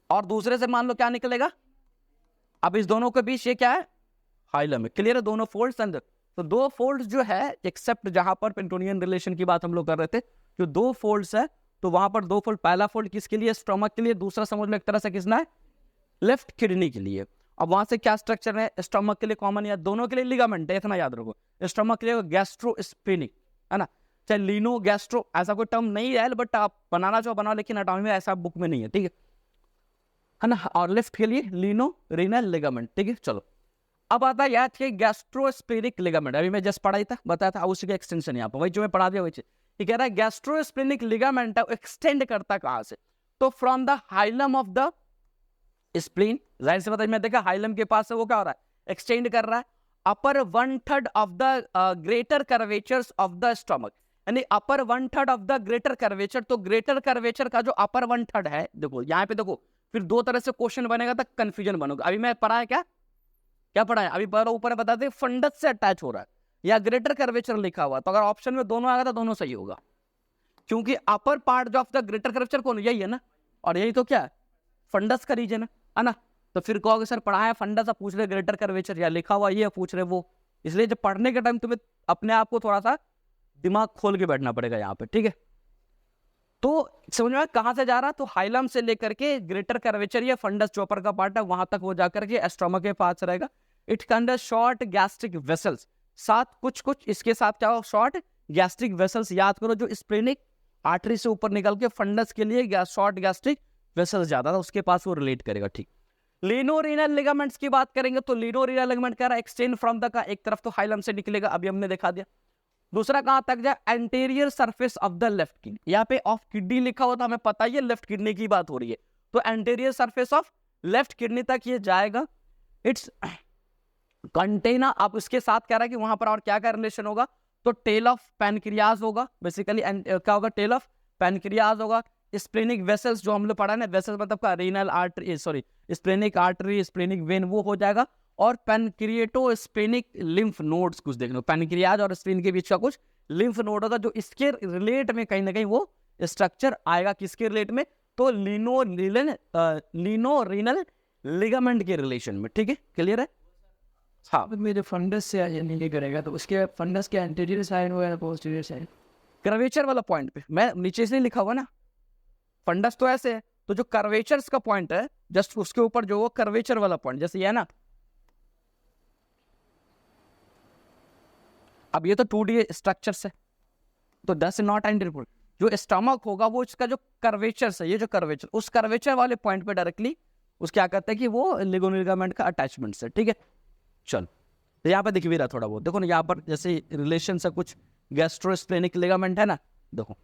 और दूसरे से मान लो क्या निकलेगा, अब इस दोनों के बीच ये क्या है, हाइलम है, क्लियर है, दोनों फोल्ड्स अंदर, तो दो फोल्ड्स जो है एक्सेप्ट जहां पर पेरिटोनियन रिलेशन की बात हम लोग कर रहे थे, जो दो फोल्ड्स है तो वहां पर दो फोल्ड, पहला फोल्ड किसके लिए, स्टमक के लिए, दूसरा समझ लो एक तरह से किसना है, लेफ्ट किडनी के लिए। अब वहां से क्या स्ट्रक्चर है, स्टमक के लिए कॉमन या दोनों के लिए लिगामेंट है, इतना याद रखो, स्टमक के लिए गैस्ट्रोस्प्लेनिक है ना, चाहे लीनो गैस्ट्रो ऐसा कोई टर्म नहीं है, बट आप बनाना चाहो बनाओ, लेकिन एनाटॉमी में ऐसा बुक में नहीं है, ठीक है ना, और लेफ्ट के लिए लीनो रीनल लिगामेंट, ठीक है। चलो अब आता है याद कि गैस्ट्रोस्प्लेनिक लिगामेंट, अभी मैं जस्ट पढ़ाई था, बताया था, उसी का एक्सटेंशन यहाँ पर वही जो मैं पढ़ा दिया वही चीज, ये कह रहा है गैस्ट्रोस्प्लेनिक लिगामेंट है एक्सटेंड करता कहां से, तो from the hilum of the spleen, जाहिर से बताइए मैं देखा हाइलम के पास से वो क्या हो रहा है, एक्सटेंड कर रहा है अपर 1/3 of the greater curvatures of the stomach, यानी अपर 1/3 ऑफ द ग्रेटर कर्वेचर, तो ग्रेटर कर्वेचर का जो अपर 1/3 है, देखो यहाँ पे देखो, फिर दो तरह से क्वेश्चन बनेगा तक कंफ्यूजन बनोगा। अभी मैं पढ़ा है क्या पढ़ा है, अभी ऊपर बताते फंडस से अटैच हो रहा है या ग्रेटर कर्वेचर लिखा हुआ, तो अगर ऑप्शन में दोनों आएगा तो दोनों सही होगा, क्योंकि upper part of the greater curvature कौन, यही है ना, और यही तो क्या है, फंडस का रीजन है ना, तो फिर कहोगे सर पढ़ा है फंडस, पूछ रहे ग्रेटर कर्वेचर, या लिखा हुआ ये पूछ रहे वो, इसलिए जब पढ़ने के टाइम तुम्हें अपने आप को थोड़ा सा दिमाग खोल के बैठना पड़ेगा यहाँ पे, ठीक है। तो समझ में कहां से जा रहा, तो हाइलम से लेकर के ग्रेटर कर्वेचर या फंडस जो ऊपर का पार्ट है वहां तक वो जाकर के स्टमक के पास रहेगा। इट कंडर शॉर्ट गैस्ट्रिक वेसल्स, साथ कुछ इसके साथ क्या हो, शॉर्ट गैस्ट्रिक वेसल्स, याद करो जो स्प्लेनिक आर्टरी से ऊपर निकल के फंडस के लिए शॉर्ट गैस्ट्रिक वेसल्स जाता था उसके पास वो रिलेट करेगा, ठीक। लीनोरीनल लिगामेंट्स की बात करेंगे तो लीनोरीनल लिगामेंट कह रहा है एक्सटेंड फ्रॉम द का, एक तरफ तो हाइलम से निकलेगा, अभी हमने दिखा दिया, दूसरा कहां तक जाए, anterior surface of the left kidney, यहाँ पे ऑफ किडनी लिखा हुआ था, हमें पता ही है लेफ्ट किडनी की बात हो रही है, तो anterior surface of left kidney तक ये जाएगा। इट्स कंटेना, आप उसके साथ कह रहा है कि वहां पर और क्या क्या रिलेशन होगा, तो टेल ऑफ पैनक्रियाज होगा, बेसिकली क्या होगा, टेल ऑफ पैनक्रियाज होगा, स्प्लेनिक वेसल्स जो हम लोग पढ़ा ना, वेसल्स मतलब का renal artery, sorry splenic artery, splenic when वो हो जाएगा, और पैनक्रिएटो स्प्लेनिक लिम्फ नोड्स कुछ देखना, पैनक्रियाज और स्प्लेन के बीच का कुछ लिम्फ नोड होगा, जो इसके रिलेट में कहीं ना कहीं वो स्ट्रक्चर आएगा, किसके रिलेट में, तो लीनो रीनल लिगामेंट के रिलेशन में, ठीक है, क्लियर है? हाँ, अब मेरे फंडस से नहीं करेगा तो उसके फंडस के एंटीरियर साइड होगा या पोस्टीरियर साइड? कर्वेचर वाला पॉइंट पे, मैं नीचे से नहीं लिखा हुआ ना, फंडस तो ऐसे है, तो जो कर्वेचर्स का पॉइंट है जस्ट उसके ऊपर जो वो कर्वेचर वाला पॉइंट, जैसे ये है ना, अब ये तो 2D स्ट्रक्चर्स है, तो दैट्स नॉट एंटीरियर। जो स्टमक होगा वो इसका जो कर्वेचर है, ये जो कर्वेचर, उस कर्वेचर वाले पॉइंट पे डायरेक्टली उस क्या कहते हैं कि वो लिगामेंट का अटैचमेंट है, ठीक है। चल, तो यहाँ पे दिख भी रहा थोड़ा बहुत, देखो ना यहाँ पर जैसे रिलेशन से कुछ गैस्ट्रोस्प्लेनिक लिगामेंट है ना, देखो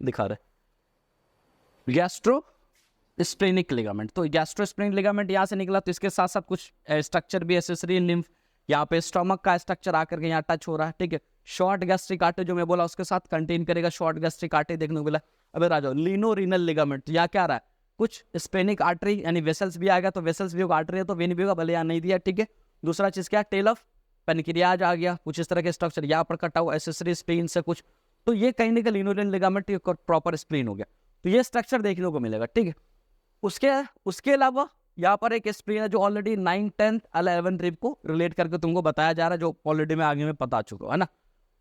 दिखा रहे गैस्ट्रोस्प्लेनिक लिगामेंट, तो गैस्ट्रोस्प्लेनिक लिगामेंट यहाँ से निकला, तो इसके साथ साथ कुछ स्ट्रक्चर भी एसेसरी लिम्फ, यहाँ पे स्टमक का स्ट्रक्चर आकर के यहाँ टच हो रहा है, ठीक है। शॉर्ट गैस्ट्रिक आर्टरी जो मैं बोला उसके साथ कंटेन करेगा, शॉर्ट गैस्ट्रिक आर्टरी देखने को मिला। अबे राजा लीनो रीनल लिगामेंट, यहाँ क्या आ रहा है, कुछ स्पेनिक आर्टरी यानी वेसल्स भी आएगा, तो वेसल्स भी होगा, आर्टरी है तो वेन भी होगा, भले यहाँ नहीं दिया, ठीक है। दूसरा चीज क्या, टेल ऑफ पेनक्रियाज आ गया, कुछ इस तरह के स्ट्रक्चर यहाँ पर कटा हुआ एसेसरी स्प्लीन से कुछ, तो ये कहीं ना कहीं लीनो रीनल लिगामेंट प्रॉपर स्प्लीन हो गया, तो ये स्ट्रक्चर देखने को मिलेगा, ठीक है। उसके अलावा यहाँ पर एक स्प्लीन है जो ऑलरेडी 9, 10, 11 रिब को रिलेट करके तुमको बताया जा रहा है, जो ऑलरेडी मैं आगे में बता चुका है ना,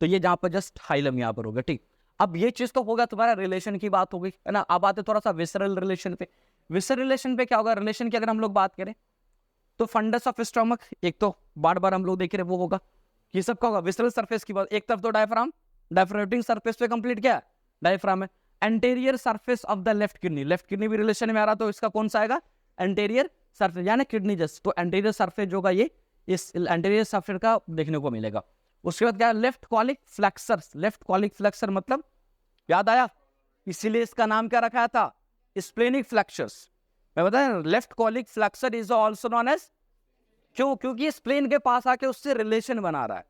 तो ये जहाँ पर जस्ट हाइलम यहाँ पर होगा, ठीक। अब ये चीज तो होगा, तुम्हारा रिलेशन की बात हो गई है ना। अब आते थोड़ा सा विसरल रिलेशन पे। विसरल रिलेशन पे क्या होगा, रिलेशन की अगर हम लोग बात करें तो फंडस ऑफ स्टमक, एक तो बार बार हम लोग देख रहे वो होगा, ये सब क्या होगा, विसरल सरफेस की बात, एक तरफ तो डायफ्राम, डायफ्रामेटिक सरफेस पे कंप्लीट क्या है, डायफ्राम है। Anterior surface of the left kidney भी रिलेशन में आ रहा, तो इसका कौन सा आएगा, एंटीरियर सरफेस, यानी किडनी जस्ट, तो एंटीरियर सरफेस जो होगा ये इस एंटीरियर सरफेस का देखने को मिलेगा। उसके बाद क्या, left colic flexor, left colic flexor मतलब याद आया, इसीलिए इसका नाम क्या रखा था, स्प्लेनिक फ्लेक्सर्स। मैं बताया left colic flexure is also known as, क्यों, क्योंकि स्प्लेन के पास आके उससे रिलेशन बना रहा है,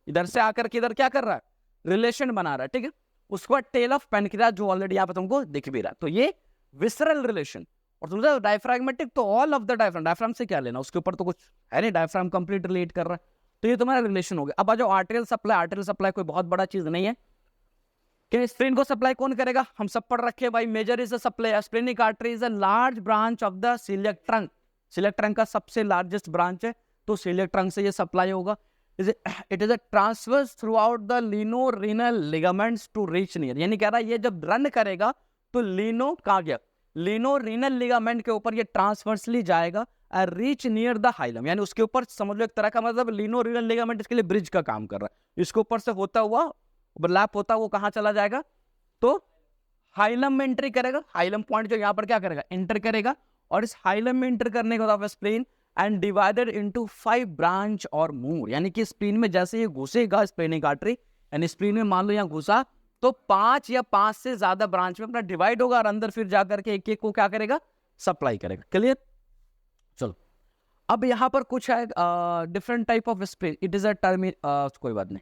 इधर से आकर के इधर क्या कर रहा है, रिलेशन बना रहा है, ठीक है। उसके बाद टेल ऑफ पेनक्रियाज जो ऑलरेडी यहाँ पे तुमको दिख भी रहा है, तो ये विसरल रिलेशन। और तुम डायफ्रागमेटिक, तो all of the diaphragm, diaphragm से क्या लेना, उसके ऊपर तो कुछ है नहीं, डायफ्राम कंप्लीट रिलेट कर रहा है, तो ये तुम्हारा रिलेशन हो गया। अब आ जाओ आर्टेरियल सप्लाई, आर्टेरियल सप्लाई कोई बहुत बड़ा चीज नहीं है, कि स्प्लेन को सप्लाई कौन करेगा, हम सब पढ़ रखे भाई, major is a supply, splenic artery is a large branch of the celiac trunk, celiac trunk का सबसे लार्जेस्ट ब्रांच है, तो सीलियक ट्रंक से ये सप्लाई होगा। It is a transverse throughout the lienorenal ligaments to reach near, यानी कह रहा है ये जब रन करेगा तो लीनो कहाँ गया, लीनो रीनल लिगामेंट के ऊपर ये ट्रांसवर्सली जाएगा, रीच नियर द हाइलम, यानी उसके ऊपर समझ लो एक तरह का मतलब लीनो रीनल लिगामेंट इसके लिए ब्रिज का काम कर रहा है, इसके ऊपर से होता हुआ ओवरलैप होता वो कहाँ चला जाएगा, तो हाइलम में एंट्री करेगा, हाइलम पॉइंट जो यहाँ पर क्या करेगा, एंटर करेगा, और इस हाइलम में एंटर करने के बाद spleen and divided into 5 branch और मोर, यानी कि स्प्लीन में जैसे ये घुसेगा स्प्लेनिक आर्टरी, यानी स्प्लीन में मान लो यहाँ घुसा तो 5 या 5 से ज्यादा ब्रांच में अपना डिवाइड होगा, और अंदर फिर जाकर के एक एक को क्या करेगा, सप्लाई करेगा, क्लियर। चलो अब यहाँ पर कुछ है different type of spleen, it is अ कोई बात नहीं,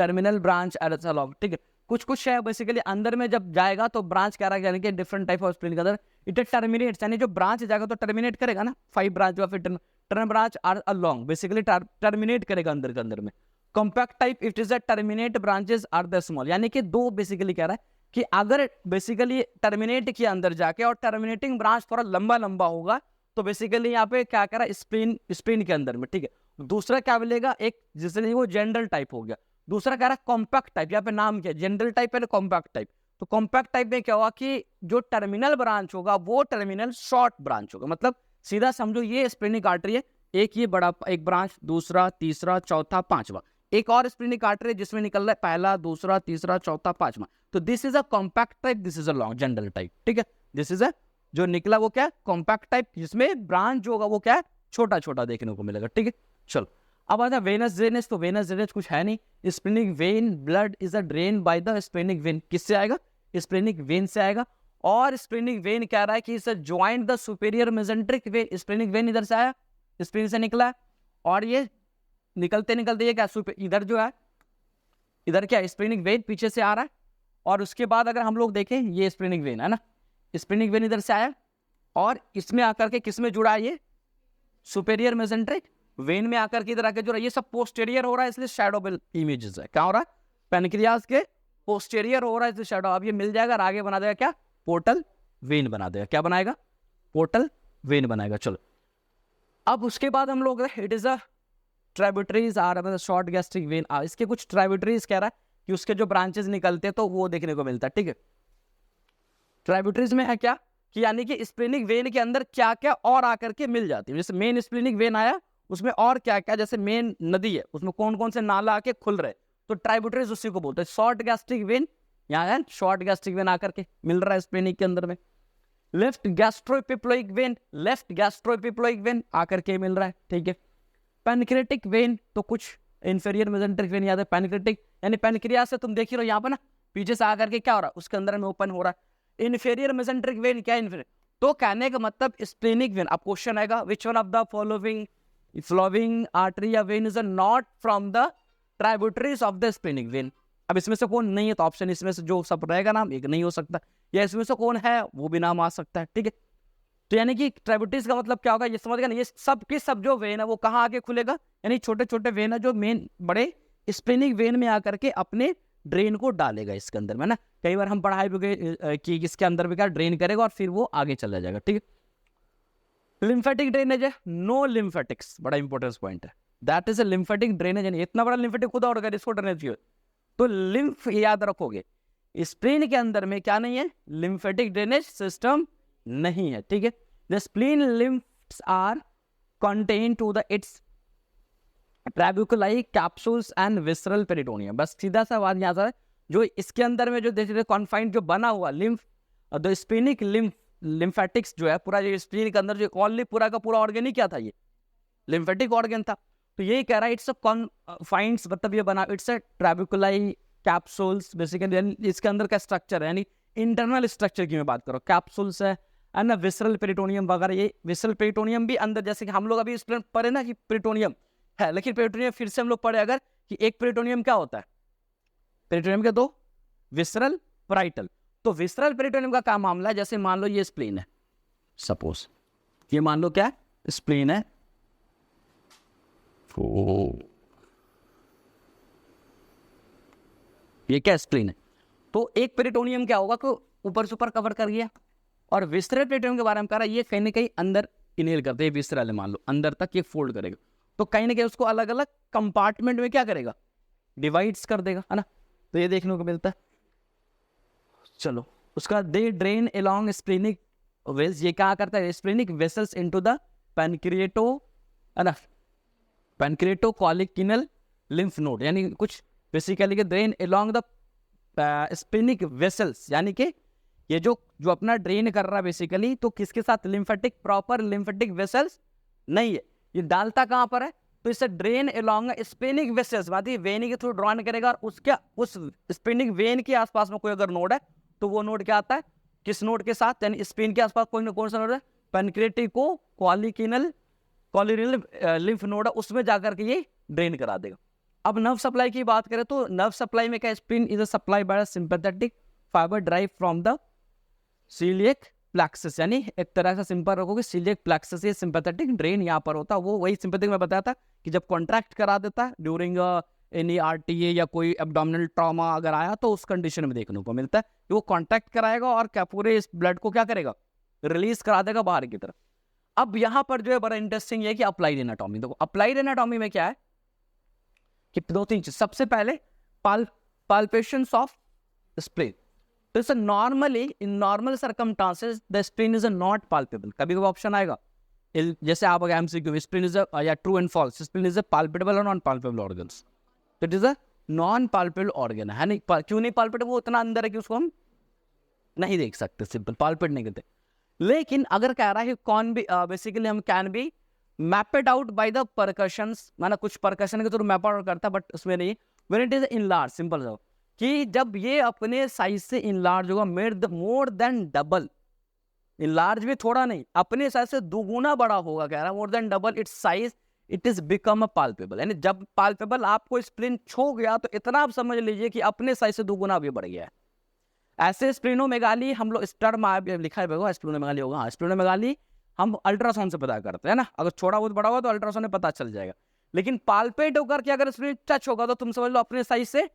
टर्मिनल ब्रांच एरथलॉग, ठीक है। कुछ है बेसिकली अंदर में जब जाएगा तो ब्रांच क्या रहेगा, यानी कि डिफरेंट टाइप ऑफ स्प्लीन के अंदर इट टर्मिनेट्स, यानी जो ब्रांच जाएगा तो टर्मिनेट करेगा ना, 5 ब्रांच या फिर turn branch are along, basically terminate करेगा अंदर के अंदर में। Compact type it is a terminate branches are the small, यानी कि दो बेसिकली कह रहा है कि अगर बेसिकली टर्मिनेट किया अंदर जाके और टर्मिनेटिंग ब्रांच थोड़ा लंबा लंबा होगा, तो बेसिकली यहाँ पे क्या कह रहा है, स्प्लीन के अंदर में, ठीक है। दूसरा क्या मिलेगा, एक जिसने वो जनरल टाइप हो गया, दूसरा कह रहा है कॉम्पैक्ट टाइप, यहाँ पे नाम क्या है, जनरल टाइप है कॉम्पैक्ट टाइप। तो कॉम्पैक्ट टाइप में क्या होगा कि जो टर्मिनल ब्रांच होगा वो टर्मिनल शॉर्ट ब्रांच होगा, मतलब सीधा समझो ये स्प्लेनिक आर्टरी है, एक ये बड़ा एक ब्रांच, दूसरा, तीसरा, चौथा, पांचवा, एक और स्प्लेनिक आर्टरी जिसमें निकल रहा है पहला, दूसरा, तीसरा, चौथा, पांचवा, तो this is a compact type, this is a long general type, ठीक है। दिस इज अ जो निकला वो क्या है, कॉम्पैक्ट टाइप, जिसमें ब्रांच जो होगा वो क्या है, छोटा छोटा देखने को मिलेगा, ठीक है। चलो अब आता है वेनस ड्रेनेज, तो वेनस ड्रेनेज कुछ है नहीं, splenic when blood is a drain by the splenic when, किससे आएगा, स्प्लेनिक वेन से आएगा, और स्प्लेनिक वेन कह रहा है कि इसे joint the superior mesenteric when, splenic when इधर से आया, स्प्लेन से निकला, और ये निकलते निकलते ये क्या, इधर जो है, इधर क्या स्प्लेनिक वेन पीछे से आ रहा है, और उसके बाद अगर हम लोग देखें ये स्प्लेनिक वेन है ना, स्प्लेनिक वेन इधर से आया, और इसमें आकर के किसमें जुड़ा है, ये सुपीरियर मेसेंट्रिक वेन में आकर के इधर आकर जुड़ा, ये सब पोस्टेरियर हो रहा है, इसलिए शैडो बिल इमेजेस है, क्या हो रहा है, पेनक्रियाज के पोस्टेरियर हो रहा है इसलिए शैडो, अब ये मिल जाएगा और आगे बना देगा क्या, पोर्टल वेन बना देगा, क्या बनाएगा, पोर्टल वेन बनाएगा। चलो अब उसके बाद हम लोग it is a tributaries are मतलब शॉर्ट गैस्ट्रिक वेन आर, इसके कुछ ट्राइब्यूटरीज कह रहा है कि उसके जो ब्रांचेस निकलते हैं तो वो देखने को मिलता है, ठीक है। ट्राइब्यूटरीज में है क्या कि यानी कि स्प्लेनिक वेन के अंदर क्या क्या और आकर के मिल जाती है, जैसे मेन स्प्लेनिक वेन आया उसमें और क्या क्या, जैसे मेन नदी है उसमें कौन कौन से नाला आके खुल रहे, तो ट्राइब्यूटरीज उसी को बोलते हैं। शॉर्ट गैस्ट्रिक वेन यहाँ है, शॉर्ट गैस्ट्रिक वेन आकर के मिल रहा है स्प्लेनिक के अंदर में। Left gastroepiploic when, left gastroepiploic when आकर के मिल रहा है, ठीक है। पैनक्रेटिक वेन तो कुछ इंफीरियर मेसेंट्रिक वेन याद है, पैनक्रेटिक यानी पैनक्रियास से तुम देख ही रहो यहाँ पर ना, पीछे से आकर के क्या हो रहा है उसके अंदर में ओपन हो रहा है। इंफीरियर मेसेंट्रिक वेन क्या इंफीरियर, तो कहने का मतलब स्प्लेनिक वेन। अब क्वेश्चन आएगा which one of the following flowing artery या vein is not from the tributaries of the splenic vein. अब इसमें से कौन नहीं है, तो ऑप्शन इसमें से जो सब रहेगा नाम एक नहीं हो सकता, या इसमें से कौन है वो भी नाम आ सकता है, ठीक है। तो यानी कि ट्राइब्यूटरीज का मतलब क्या होगा ये समझ गया ना, ये सब के सब जो वेन है वो कहाँ आके खुलेगा, यानी छोटे छोटे वेन है जो मेन बड़े स्प्लेनिक वेन में आकर के अपने ड्रेन को डालेगा इसके अंदर में ना। कई बार हम पढ़ाई भी गए कि इसके अंदर भी क्या ड्रेन करेगा और फिर वो आगे चला जाएगा, ठीक है। लिम्फेटिक ड्रेनेज है, नो लिम्फेटिक्स, बड़ा इंपॉर्टेंट पॉइंट है, that is a lymphatic drainage, यानी इतना बड़ा लिम्फेटिक खुदा और इसको ड्रेनेज किया तो लिम्फ याद रखोगे, स्प्लीन के अंदर में क्या नहीं है, लिम्फेटिक ड्रेनेज सिस्टम नहीं है, ठीक है। The spleen lymphs are contain to the its trabeculae capsules and visceral peritoneum. बस सीधा सा बात यहाँ से जो इसके अंदर में जो देखिए कॉन्फाइंड जो बना हुआ लिम्फ, द स्प्लीनिक लिम्फेटिक्स जो है पूरा, जो स्प्लीन के अंदर जो ऑनली पूरा का पूरा ऑर्गेन ही क्या था, ये लिम्फेटिक ऑर्गन था। तो यही कह रहा है इट्स अ कॉन्फाइंड्स, मतलब ये बना इट्स अ ट्रैबुकुलाई कैप्सूल्स बेसिकली, इसके अंदर का स्ट्रक्चर है यानी इंटरनल स्ट्रक्चर की मैं बात करूँ, कैप्सूल्स है ना, विसरल पेरिटोनियम वगैरह। ये विसरल पेरिटोनियम भी अंदर, जैसे कि हम लोग अभी पढ़े ना कि पेरिटोनियम है, लेकिन पेरिटोनियम फिर से हम लोग पढ़े अगर कि एक पेरिटोनियम क्या होता है, पेरिटोनियम के दो, विसरल पैराइटल। तो विसरल पेरिटोनियम का क्या मामला है, जैसे मान लो ये स्प्लीन है, सपोज ये मान लो क्या स्प्लीन है, ये क्या स्प्लीन है, तो एक पेरिटोनियम क्या होगा को ऊपर से ऊपर कवर कर गया, और विसरल पेरिटोनियम के बारे में कह रहा है ये कहीं ना कहीं अंदर इनहेल करते हैं, विसरल मान लो अंदर तक ये फोल्ड करेगा, तो कहीं ना कहीं उसको अलग अलग कंपार्टमेंट में क्या करेगा, डिवाइड्स कर देगा, है ना। तो ये देखने को मिलता है। चलो उसका दे ड्रेन अलोंग स्प्लेनिक वेल्स, ये क्या करता है, स्प्लेनिक वेसल्स इनटू द पैनक्रिएटो, है ना, पैनक्रिएटोकॉलिकिनल लिम्फ नोड, यानी कुछ basically drain along the splenic vessels, यानी कि ये जो अपना ड्रेन कर रहा है बेसिकली, तो किसके साथ, लिम्फेटिक प्रॉपर लिम्फेटिक वेसल्स नहीं है, ये डालता कहाँ पर है, तो इसे ड्रेन अलोंग स्प्लेनिक वेसल्स, बात ये वेन के थ्रू ड्रॉन करेगा, और उसके उस स्प्लेनिक वेन के आसपास में कोई अगर नोड है तो वो नोड क्या आता है, किस नोड के साथ, यानी स्प्लेन के आसपास कोई ना कौन सा नोड है, पैनक्रिएटिकोकॉलिकिनल लिम्फ नोड है, उसमें जाकर के ये ड्रेन करा देगा। अब नर्व सप्लाई की बात करें तो नर्व सप्लाई में क्या, spleen is supply by sympathetic fiber drive from the celiac plexus, यानी एक तरह से सिंपल रखोगे सीलियक प्लेक्सस, ये सिंपैथेटिक ड्रेन यहाँ पर होता है, वो वही सिंपैथेटिक में बताया था कि जब कॉन्ट्रैक्ट करा देता है ड्यूरिंग एनी आरटीए या कोई एब्डोमिनल ट्रॉमा अगर आया तो उस कंडीशन में देखने को मिलता है कि वो कॉन्ट्रैक्ट कराएगा और क्या पूरे इस ब्लड को क्या करेगा, रिलीज करा देगा बाहर की तरफ। अब यहाँ पर जो है बड़ा इंटरेस्टिंग है कि अप्लाइड एनाटॉमी, देखो अप्लाइड एनाटॉमी में क्या है कि दो तीन चीज, सबसे पहले palpations ऑफ स्प्लीन, तो इसे normally in normal circumstances the spleen is not palpable, कभी कभी ऑप्शन आएगा जैसे आप एमसीक्यू स्प्लीन इज या true and false, spleen is palpable और नॉन पाल्पेबल ऑर्गन्स, तो it is a non palpable organ है नहीं, क्यों नहीं पाल्पेबल, वो उतना अंदर है कि उसको हम नहीं देख सकते, सिंपल पाल्पेट नहीं करते। लेकिन अगर कह रहा है कौन भी बेसिकली हम can be mapped out by the percussions, माना कुछ परकशन के थ्रू मैप आउट करता है, बट उसमें नहीं, when it is enlarge, simple सा कि जब ये अपने साइज से इनलार्ज होगा, मोर देन डबल, इनलार्ज भी थोड़ा नहीं, अपने साइज से दुगुना बड़ा होगा, कह रहा है more than double it's size, it is become a palpable, यानी जब पाल्पेबल आपको स्प्लीन छू गया तो इतना आप समझ लीजिए कि अपने साइज से दुगुना भी बढ़ गया है। ऐसे स्प्लीनोमेगाली हम लोग स्टर्म लिखा है स्प्लीनोमेगाली होगा, हाँ स्प्लीनोमेगाली हम अल्ट्रासाउंड से पता करते हैं ना, अगर छोटा बहुत बड़ा होगा तो अल्ट्रासाउंड में पता चल जाएगा, लेकिन पाल्पेट होकर के अगर स्प्लीन टच होगा तो तुम समझ लो अपने साइज से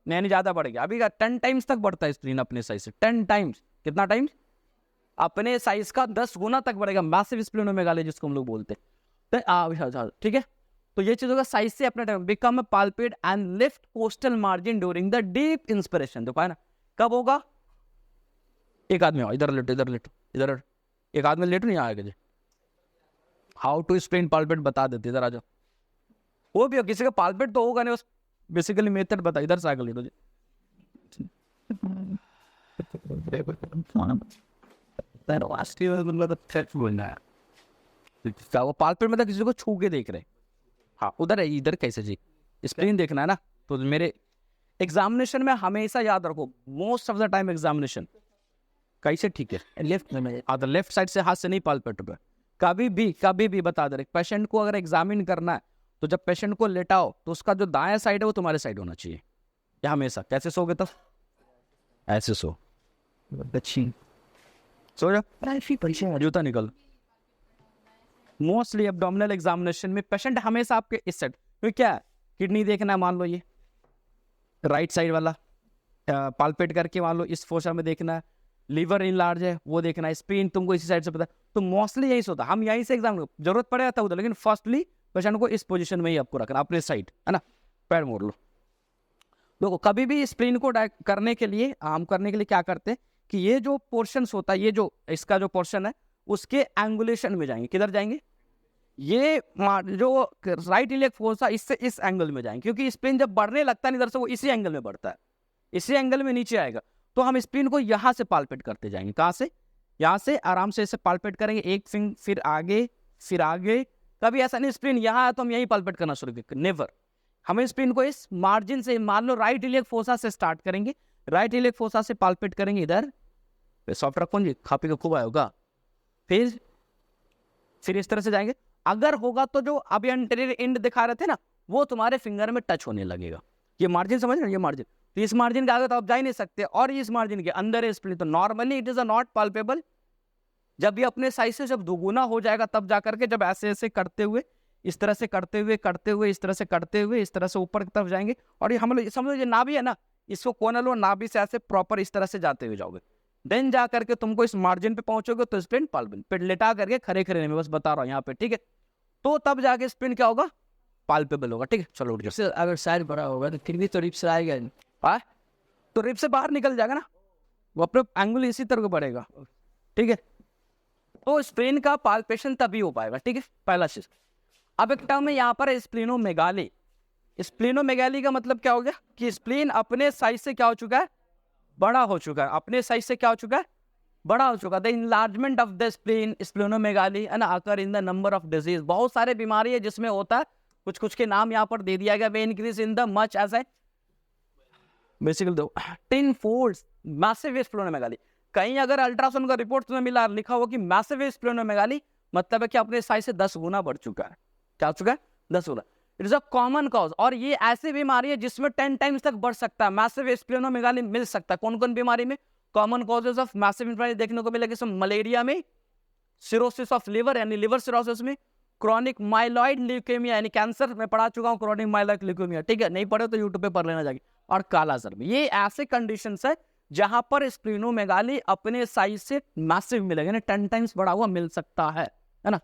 नहीं ज्यादा बढ़ गया, अभी 10 टाइम्स तक बढ़ता है स्प्लीन अपने साइज से, 10 टाइम्स, कितना टाइम्स, अपने साइज का 10 गुना तक बढ़ेगा, मैसिव स्प्लीनोमेगाली जिसको हम लोग बोलते हैं। ठीक है। तो ये चीज होगा साइज से अपने time become palpate and lift coastal margin during the deep inspiration. देखो है ना, कब होगा? एक आदमी आओ, इधर लेटो, इधर लेटो, इधर एक आदमी लेटो, नहीं आएगा जी। हाउ टू एक्सप्लेन पाल्पेट बता देते, इधर आ जाओ। वो भी हो, किसी का पाल्पेट तो होगा नहीं, बस बेसिकली मेथड बता। इधर से आगे लेटो जी। क्या वो पाल्पेट मतलब किसी को छू के देख रहे? हाँ, उधर है, इधर कैसे जी? स्क्रीन देखना है ना। तो मेरे एग्जामिनेशन में हमेशा याद रखो, most of the time examination कैसे, ठीक है, लेफ्ट में, अदर लेफ्ट साइड से, हाथ से नहीं पाल्पेट पे। कभी भी बता दे रहे, पेशेंट को अगर एग्जामिन करना है तो जब पेशेंट को लेटाओ तो उसका जो दायां साइड है वो तुम्हारे साइड होना चाहिए। या हमेशा कैसे सोगे तब? ऐसे सो जा, जूता निकल। मोस्टली एब्डोमिनल एग्जामिनेशन में पेशेंट हमेशा आपके इस साइड, तो क्या है, किडनी देखना है, मान लो ये राइट साइड वाला पाल्पेट करके, मान लो इस फोसा में देखना है, लीवर इनलार्ज है वो देखना है, स्प्लीन तुमको इसी साइड से पता है, तो मोस्टली यही होता है। हम यहीं से एग्जाम, जरूरत पड़ेगा तब उधर, लेकिन फर्स्टली पेशेंट को इस पोजीशन में ही आपको रखना, अपने साइड, है ना। पैर मोड़ लो। देखो कभी भी स्प्लीन को करने के लिए, आम करने के लिए क्या करते हैं कि ये जो पोर्शन होता है, ये जो इसका जो पोर्शन है उसके एंगुलेशन में जाएंगे। किधर जाएंगे? ये जो राइट इलियक फोसा, इससे इस एंगल में जाएंगे, क्योंकि स्प्लीन जब बढ़ने लगता है इधर से, वो इसी एंगल में बढ़ता है, इसी एंगल में नीचे आएगा। तो हम स्प्लीन को यहाँ से पाल्पेट करते जाएंगे। कहाँ से? यहाँ से आराम से इसे पाल्पेट करेंगे, एक फिंग, फिर आगे, फिर आगे। कभी ऐसा नहीं स्प्लीन यहाँ आया तो हम यही पाल्पेट करना शुरू करेंगे, नेवर। हमें स्प्लीन को इस मार्जिन से, मान लो राइट इलियक फोसा से स्टार्ट करेंगे, राइट इलियक फोसा से पाल्पेट करेंगे इधर, सॉफ्ट रखो जी, खा पी के खूब आएगा। फिर इस तरह से जाएंगे। अगर होगा तो जो अभी एंटीरियर एंड दिखा रहे थे ना, वो तुम्हारे फिंगर में टच होने लगेगा। ये मार्जिन समझ रहे हैं, ये मार्जिन, तो इस मार्जिन के आगे तो आप जा ही नहीं सकते, और इस मार्जिन के अंदर है स्प्लीन, तो normally it is a not palpable. जब ये अपने साइज से जब दुगुना हो जाएगा तब जाकर के, जब ऐसे ऐसे करते हुए, इस तरह से करते हुए, इस तरह से करते हुए, इस तरह से ऊपर की तरफ जाएंगे, और ये हम लोग समझो ये नाभि है ना, इसको कोनल और नाभि से ऐसे प्रॉपर इस तरह से जाते हुए जाओगे, देन जा करके तुमको इस मार्जिन पे पहुंचोगे तो स्प्लीन पाल्पेबल। पेट लेटा करके खड़े खड़े में बस बता रहा हूँ यहाँ पे, ठीक है, तो तब जाके स्प्लीन क्या होगा? पाल्पेबल होगा। ठीक है, चलो उठ जाओ। अगर साइड बड़ा होगा तो फिर भी तो रिप्स आएगा, तो रिप से बाहर निकल जाएगा ना, वो अपने एंगल इसी तरह को बढ़ेगा, ठीक है। तो स्प्लीन का पाल्पेशन तभी हो पाएगा, ठीक है, पहला चीज। अब एक टर्म है यहाँ पर स्प्लीनोमेगाली। स्प्लीनोमेगाली का मतलब क्या हो गया कि स्प्लीन अपने साइज से क्या हो चुका है? बड़ा हो चुका है। अपने साइज से क्या हो चुका है? बड़ा हो चुका है। The enlargement of the spleen, splenomegaly, है ना, occur in the number of disease. बहुत सारे बीमारी है जिसमें होता है, कुछ कुछ के नाम यहाँ पर दे दिया गया। वे increase in the much as a basically दो 10 फोल्ड्स मैसिव स्प्लीनोमेगाली। कहीं अगर अल्ट्रासाउंड का रिपोर्ट तुम्हें मिला, लिखा हो कि मैसिव स्प्लीनोमेगाली, मतलब है कि अपने साइज से 10 गुना बढ़ चुका है। क्या हो चुका है? 10 गुना। It is a common cause, और ये ऐसी बीमारी है जिसमें 10 टाइम्स तक बढ़ सकता है। मैसिव स्प्लीनोमेगाली मिल सकता है कौन कौन बीमारी में? Common causes of massive splenomegaly देखने को मिलेगा, मलेरिया में, सिरोसिस ऑफ लिवर यानी लिवर सिरोसिस में, क्रॉनिक माइलॉइड ल्यूकेमिया यानी कैंसर में पढ़ा चुका हूं, क्रॉनिक माइलॉइड ल्यूकेमिया, ठीक है, नहीं पढ़े तो यूट्यूब पे पढ़ लेना जाके, और कालाजार में। ये ऐसे कंडीशंस है जहां पर स्प्लीनोमेगाली अपने साइज से मैसिव मिलेगा, यानी 10 टाइम्स बड़ा हुआ मिल सकता है ना।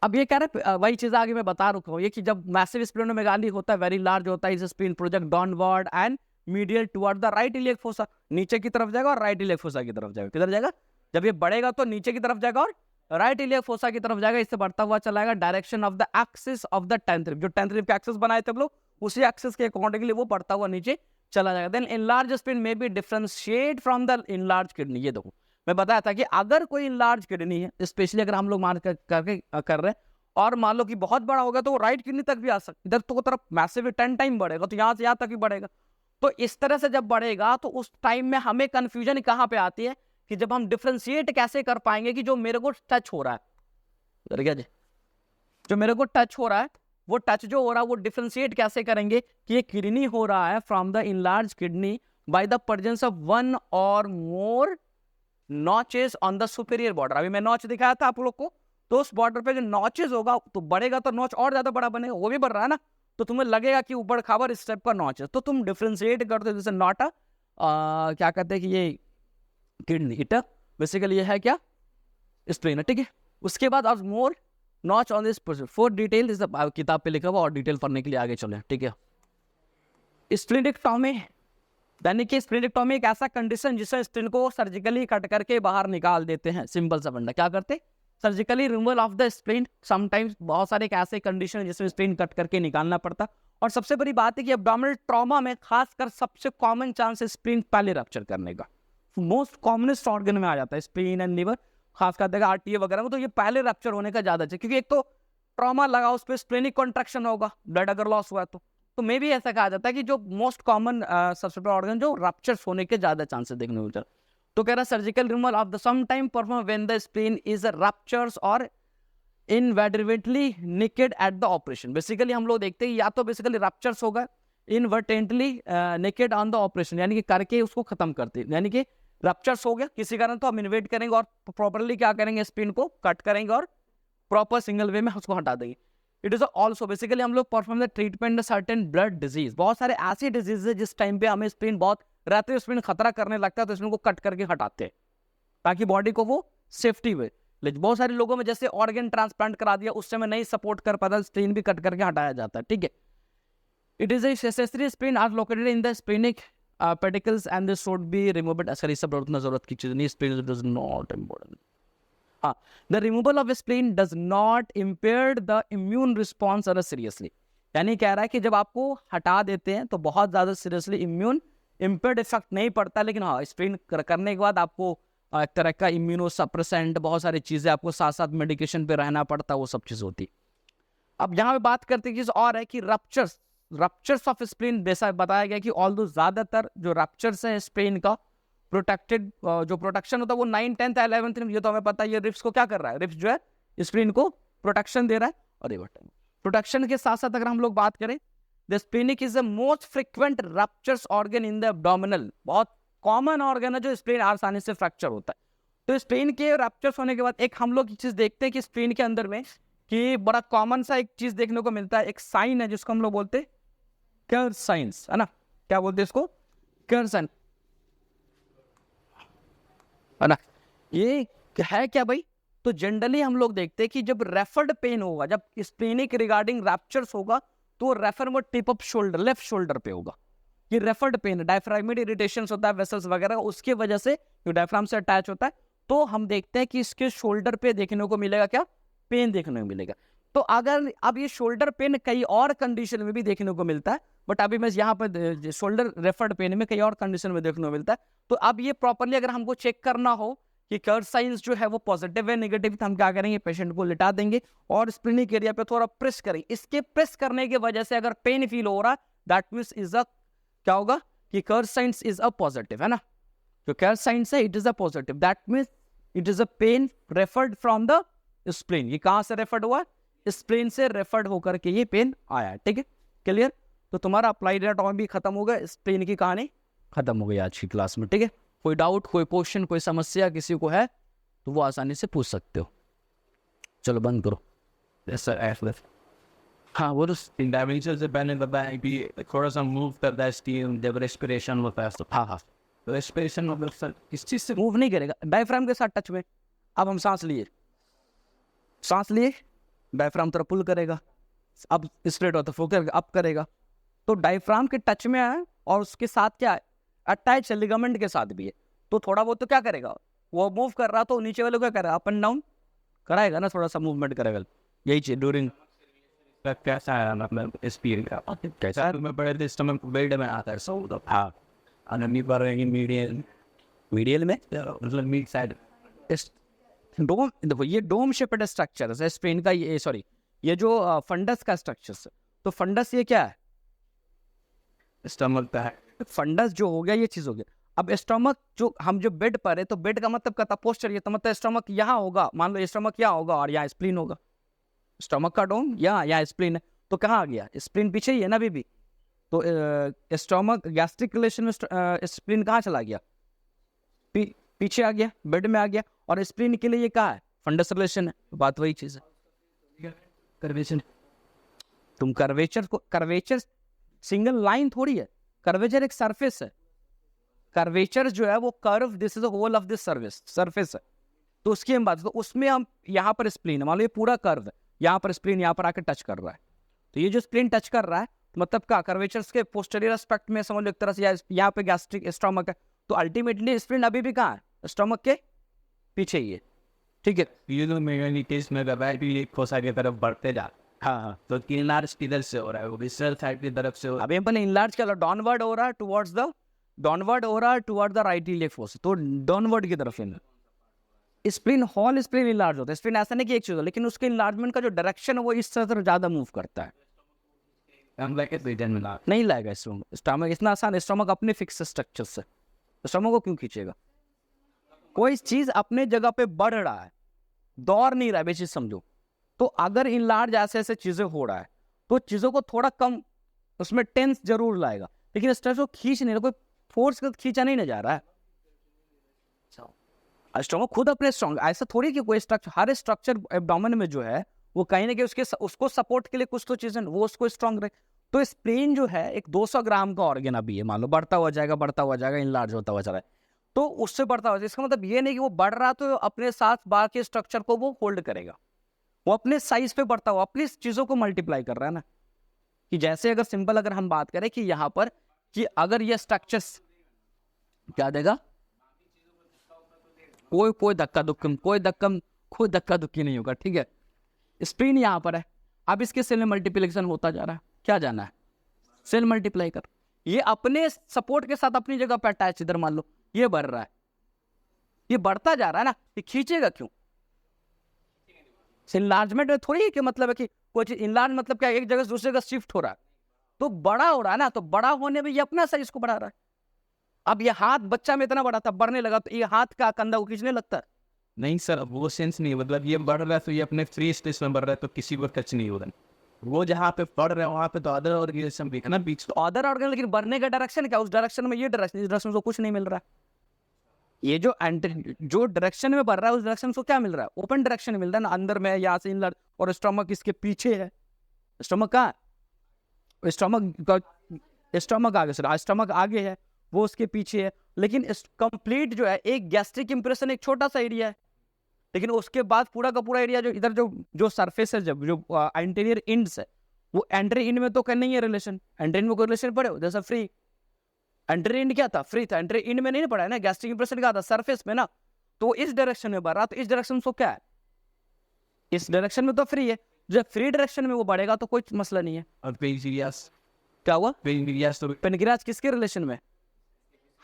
अब ये कह रहे वही चीज आगे मैं बता रखा हूँ, ये कि जब मैसिव स्प्लीनोमेगाली होता है, वेरी लार्ज होता है, is spleen project downward and medial toward the right iliac fossa, नीचे की तरफ जाएगा और राइट इलियक फोसा की तरफ जाएगा। किधर जाएगा? जब ये बढ़ेगा तो नीचे की तरफ जाएगा और राइट इलियक फोसा की तरफ जाएगा, इससे बढ़ता हुआ चलाएगा direction of the axis of the 10th rib. जो 10th रिब के एक्सिस बनाए थे हम लोग, उसी एक्सिस के अकॉर्डिंगली वो बढ़ता हुआ नीचे चला जाएगा। Then enlarge spleen may be differentiate from the enlarge kidney. ये देखो मैं बताया था कि अगर कोई इनलार्ज किडनी है, स्पेशली अगर हम लोग मान करके कर रहे हैं, और मान लो कि बहुत बड़ा होगा तो राइट किडनी तक भी आ सकता, इधर तो तरफ मैसिव 10 टाइम बढ़ेगा, तो यहाँ से यहाँ तक भी बढ़ेगा। तो इस तरह से जब बढ़ेगा तो उस टाइम में हमें कंफ्यूजन कहाँ पे आती है कि जब हम डिफरेंशिएट कैसे कर पाएंगे कि जो मेरे को टच हो रहा है, क्या जी, जो मेरे को टच हो रहा है, वो टच जो हो रहा है वो डिफरेंशिएट कैसे करेंगे कि ये किडनी हो रहा है from the enlarge kidney by the presence of one or more notches on the superior border. अभी मैं नॉच दिखाया था आप लोग को, तो उस बॉर्डर पे जो नॉचेस होगा तो बढ़ेगा तो नॉच और ज्यादा बड़ा बनेगा, वो भी बढ़ रहा है ना, तो तुम्हें लगेगा कि ऊपर खाबर इस टाइप का नॉच है, तो तुम डिफरेंशिएट करते हो। जैसे नॉट क्या कहते हैं कि ये किडनी, इट बेसिकली ये है क्या? स्प्लीन है, ठीक है। उसके बाद अब more notch on this portion for detail is किताब पे लिखा हुआ और डिटेल पढ़ने के लिए आगे चले, ठीक है। स्प्लेनेक्टॉमी यानी कि स्प्लेनेक्टॉमी एक ऐसा कंडीशन जिससे स्प्लीन को सर्जिकली कट करके बाहर निकाल देते हैं। सिंपल सा फंडा, क्या करते? Surgically removal of the spleen. Sometimes बहुत सारे एक ऐसे कंडीशन जिसमें स्प्लीन कट करके निकालना पड़ता। और सबसे बड़ी बात है कि एब्डोमिनल ट्रॉमा में खासकर सबसे कॉमन चांस है स्प्लीन पहले रप्चर करने का। मोस्ट कॉमनेस्ट ऑर्गन में आ जाता है स्प्लीन एंड लिवर, खासकर देखा आरटीए वगैरह में, तो ये पहले रप्चर होने का ज्यादा है, क्योंकि एक तो ट्रॉमा लगा, उस पर स्प्लेनिक कॉन्ट्रैक्शन होगा, ब्लड अगर लॉस हुआ तो मे भी ऐसा कहा जाता है कि जो मोस्ट कॉमन सबसे बड़ा ऑर्गन जो रप्चर्स होने के ज्यादा चांसेस देखने को मिलते हैं। तो कह रहा surgical removal of the some time perform when the spleen is ruptures और inadvertently nicked at the operation. Basically हम लोग देखते हैं या तो बेसिकली रप्चर्स होगा inadvertently nicked on the operation, यानी कि करके उसको खत्म करते, यानी कि रप्चर्स हो गया किसी कारण तो हम इन्वेट करेंगे और प्रॉपरली क्या करेंगे, स्प्लीन को कट करेंगे और प्रॉपर सिंगल वे में उसको हटा देंगे। इट इज ऑल्सो बेसिकली हम लोग perform the treatment certain blood disease. बहुत सारे ऐसी डिजीज है जिस टाइम पे हमें स्प्लीन बहुत रहते हैं, स्प्लीन खतरा करने लगता है, तो स्प्लीन को कट करके हटाते हैं ताकि बॉडी को वो सेफ्टी हुए। लेकिन बहुत सारे लोगों में जैसे ऑर्गन ट्रांसप्लांट करा दिया, उस समय नहीं सपोर्ट कर पाता, स्प्लीन भी कट करके हटाया जाता है, ठीक है। It is accessory spleen are located in the splenic pedicles and this should be removed. Sir इस सब उतना जरूरत की चीज नहीं, स्प्लीन इज नॉट इम्पोर्टेंट। हाँ, the removal of spleen does not impair the immune response other seriously. यानी कह रहा है कि जब आपको हटा देते हैं तो बहुत ज्यादा सीरियसली इम्यून इम्पेयर्ड इफेक्ट नहीं पड़ता, लेकिन हाँ स्प्लीन करने के बाद आपको एक तरह का इम्यूनो सप्रेसेंट बहुत सारी चीजें आपको साथ साथ मेडिकेशन पे रहना पड़ता, वो सब चीज होती। अब यहाँ पे बात करते चीज और है कि रप्चर्स ऑफ स्प्लीन, जैसा बताया गया कि ऑल्दो ज्यादातर जो रप्चर्स है स्प्लीन का प्रोटेक्टेड जो प्रोटेक्शन होता है वो 9, 10th, 11th में, ये तो हमें पता है। ये रिप्स को क्या कर रहा है, रिप्स जो है स्प्लीन को प्रोटेक्शन दे रहा है। और प्रोटेक्शन के साथ साथ अगर हम लोग बात करें, the splenic is the most frequent ruptures organ in the abdominal. बहुत कॉमन ऑर्गन है जो स्प्लीन आसानी से फ्रैक्चर होता है। तो स्प्लीन के रप्चर्स होने के बाद एक हम लोग चीज देखते हैं कि स्प्लीन के अंदर में कि बड़ा कॉमन सा एक चीज देखने को मिलता है, एक साइन है जिसको हम लोग बोलते हैं कर्व साइंस, है ना। क्या बोलते हैं इसको, कर्व साइन, है ना। ये है क्या भाई, तो जनरली हम लोग देखते हैं कि जब रेफर्ड पेन होगा, जब स्प्लीनिक रिगार्डिंग रैप्चर्स होगा, तो रेफर वो tip off shoulder, left shoulder पे होगा। ये रेफर्ड पेन, डायफ्रागमेटिक इरिटेशन होता है वेसल्स वगैरह, उसकी वजह से जो डायफ्राम से अटैच होता है, तो हम देखते हैं कि इसके शोल्डर पे देखने को मिलेगा क्या, पेन देखने को मिलेगा। तो अगर अब ये शोल्डर पेन कई और कंडीशन में भी देखने को मिलता है, बट अभी मैं यहाँ पर शोल्डर रेफर्ड पेन में कई और कंडीशन में देखने को मिलता है। तो अब ये प्रॉपरली अगर हमको चेक करना हो कि कर्व साइंस जो है वो पॉजिटिव है नेगेटिव, तो हम क्या करेंगे, पेशेंट को लिटा देंगे और स्प्लीनिक एरिया पे थोड़ा प्रेस करेंगे। इसके प्रेस करने की वजह से अगर पेन फील हो रहा है, दैट मींस इज अ क्या होगा कि कर्व साइंस इज अ पॉजिटिव, है ना। जो कर्व साइंस है it is a positive, that means it is a pain referred from the spleen. ये कहां से रेफर्ड हुआ, स्प्लीन से रेफर्ड होकर के ये पेन आया, ठीक है, क्लियर। तो तुम्हारा अप्लाइड एनाटॉमी भी खत्म हो गया, स्प्लीन की कहानी खत्म हो गई आज की क्लास में, ठीक है। कोई डाउट, कोई क्वेश्चन, कोई समस्या किसी को है तो वो आसानी से पूछ सकते हो। चलो बंद करो। Yes, sir. Actually, हाँ वो तो in dimensions the pen in the back, be the corazon move that steam, the respiration was fast. हाँ हाँ The respiration of the sun. इस चीज से मूव नहीं करेगा, डायफ्राम के साथ टच में। अब हम सांस लिए, डायफ्राम तरफ पुल करेगा, अब स्ट्रेट होता फोकस अप करेगा, तो डायफ्राम के टच में है और उसके साथ क्या है, अटैच लिगामेंट के साथ भी है। तो थोड़ा बहुत तो क्या करेगा, वो मूव कर रहा तो नीचे वाले को क्या करेगा, अप एंड डाउन कराएगा ना, थोड़ा सा मूवमेंट करेगा। यही चीज ड्यूरिंग कैसा है मतलब स्पीड का कैसा मैं बड़े दिस स्टमक बिल्ड में आता है सो द हाँ अंडरनीथ पर मीडियन मीडियल में मतलब मिड साइड डोम, देखो ये डोम शेप्ड स्ट्रक्चर है स्प्लीन का, ये सॉरी ये जो फंडस का स्ट्रक्चर है। तो फंडस ये क्या है, स्टमक का है फंडस जो हो गया ये चीज हो गया। अब स्टमक जो हम जो बेड पर है, तो बेड का मतलब कहता पोस्चर, ये तो मतलब स्टमक यहाँ होगा, मान लो स्टमक यहाँ होगा और यहाँ स्प्लीन होगा। स्टमक का डोम यहाँ स्प्लीन है, तो कहाँ आ गया, स्प्लीन पीछे ही है ना अभी भी। तो स्टमक गैस्ट्रिक रिलेशन में स्प्लीन कहाँ चला गया, पीछे आ गया, बेड में आ गया। और स्प्लीन के लिए ये कहाँ है, फंडस रिलेशन है, बात वही चीज है। कर्वेचर तुम कर्वेचर को, कर्वेचर सिंगल लाइन थोड़ी है, कर्वेचर एक सरफेस है। कर्वेचर जो है वो curve, this is the hole of this surface है। तो उसकी हम बात, तो उसमें हम यहाँ पर स्प्लीन है, मान लो ये पूरा कर्व है, यहाँ पर स्प्लीन यहाँ पर आके टच कर रहा है, तो ये जो स्प्लीन टच कर रहा है मतलब क्या कर्वेचर्स के पोस्टीरियर एस्पेक्ट में समझ लो एक तरह से, यहाँ पे गैस्ट्रिक स्टोमक है, तो अल्टीमेटली स्प्लीन अभी भी कहाँ है, स्टोमक के पीछे ही है, ठीक है। ये जो मेरे केस में दबाई भी एक फोसा की तरफ बढ़ते जा, हाँ, तो इनलार्ज किधर से हो रहा है, वो विसरल साइड की तरफ से हो रहा अभी अपन इनलार्ज क्या डाउनवर्ड हो रहा है टुवर्ड्स द, डाउनवर्ड हो रहा है toward the right iliac force, तो डाउनवर्ड की तरफ स्प्लीन, हॉल स्प्लीन इनलार्ज होता है। स्प्लीन ऐसा नहीं कि एक चीज हो, लेकिन उसके इनलार्जमेंट का जो डायरेक्शन है वो इस तरह ज्यादा मूव करता है, है। हम लाइक रिटर्न में नहीं लाएगा स्टमक इतना आसान। स्टमक अपने फिक्स स्ट्रक्चर से, स्टमक को क्यों खींचेगा? कोई चीज अपने जगह पे बढ़ रहा है, दौड़ नहीं रहा है, बेचीज समझो। तो अगर इनलार्ज ऐसे ऐसे चीजें हो रहा है तो चीजों को थोड़ा कम उसमें टेंस जरूर लाएगा, लेकिन स्ट्रेस को खींच नहीं रहा, कोई फोर्स का खींचा नहीं ना जा रहा है। स्टमक खुद अपने स्ट्रॉन्ग, ऐसा थोड़ी कि कोई स्ट्रक्चर, हर स्ट्रक्चर एब्डोमेन में जो है वो कहीं ना कहीं उसको सपोर्ट के लिए कुछ तो चीजें वो उसको स्ट्रॉन्ग रहे। तो स्प्लीन जो है एक 200 ग्राम का ऑर्गन अभी है, मान लो बढ़ता हुआ जाएगा, इनलार्ज होता हुआ चला है, तो उससे बढ़ता हुआ, इसका मतलब ये नहीं कि वो बढ़ रहा तो अपने साथ बाकी स्ट्रक्चर को वो होल्ड करेगा, वो अपने साइज पे बढ़ता हुआ अपनी चीजों को मल्टीप्लाई कर रहा है ना। कि जैसे अगर सिंपल अगर हम बात करें कि यहाँ पर कि अगर ये स्ट्रक्चर्स क्या देगा, कोई धक्का दुक्की नहीं होगा, ठीक है। स्प्लीन यहाँ पर है, अब इसके सेल में मल्टीप्लिकेशन होता जा रहा है, क्या जाना है, सेल मल्टीप्लाई कर, ये अपने सपोर्ट के साथ अपनी जगह पर अटैच, इधर मान लो ये बढ़ रहा है, ये बढ़ता जा रहा है ना, ये खींचेगा क्यों? इनलार्जमेंट में थोड़ी है कि मतलब है कि कोई चीज इनलार्ज मतलब क्या, एक जगह से दूसरी जगह शिफ्ट हो रहा है, तो बड़ा हो रहा है ना, तो बड़ा होने में ये अपना साइज को बढ़ा रहा है। अब ये हाथ बच्चा में इतना बड़ा था, बढ़ने लगा तो ये हाथ का कंधा को खींचने लगता है। नहीं सर, वो सेंस नहीं, मतलब ये बढ़ रहा है तो ये अपने फ्री स्पेस में बढ़ रहा है, तो किसी को टच नहीं हो रहा है। वो जहाँ पे बढ़ रहा है वहाँ पे तो अदर ऑर्गेनिज्म भी है ना बीच, तो अदर ऑर्गन, लेकिन बढ़ने का डायरेक्शन क्या, उस डायरेक्शन में ये डायरेक्शन, इस डायरेक्शन को कुछ नहीं मिल रहा है। ये जो जो डायरेक्शन में बढ़ रहा है उस डायरेक्शन को क्या मिल रहा है, ओपन डायरेक्शन मिल रहा है ना, अंदर में यहाँ से इनलर, और स्टमक इसके पीछे है। स्टमक कहाँ है, स्टमक आगे, सर स्टमक आगे है, वो उसके पीछे है, लेकिन कंप्लीट जो है एक गैस्ट्रिक इंप्रेशन एक छोटा सा एरिया है, लेकिन उसके बाद पूरा का पूरा एरिया जो इधर जो सरफेस है, जब जो एंटीरियर इंड्स है, वो एंट्री इंड में तो नहीं है रिलेशन, एंट्री इंड में कोई रिलेशन पड़े जैसा फ्री, एंट्री इंड क्या था, फ्री था, एंट्री इंड में नहीं पड़ा है ना, गैस्ट्रिक इंप्रेशन क्या था, सरफेस में ना, तो इस डायरेक्शन में बढ़ रहा, तो इस डायरेक्शन में क्या है, इस डायरेक्शन में तो फ्री है, जब फ्री डायरेक्शन में वो बढ़ेगा तो कोई मसला नहीं है। और पेनक्रियास, क्या हुआ, पेनक्रियास तो पेनक्रियाज किसके रिलेशन में,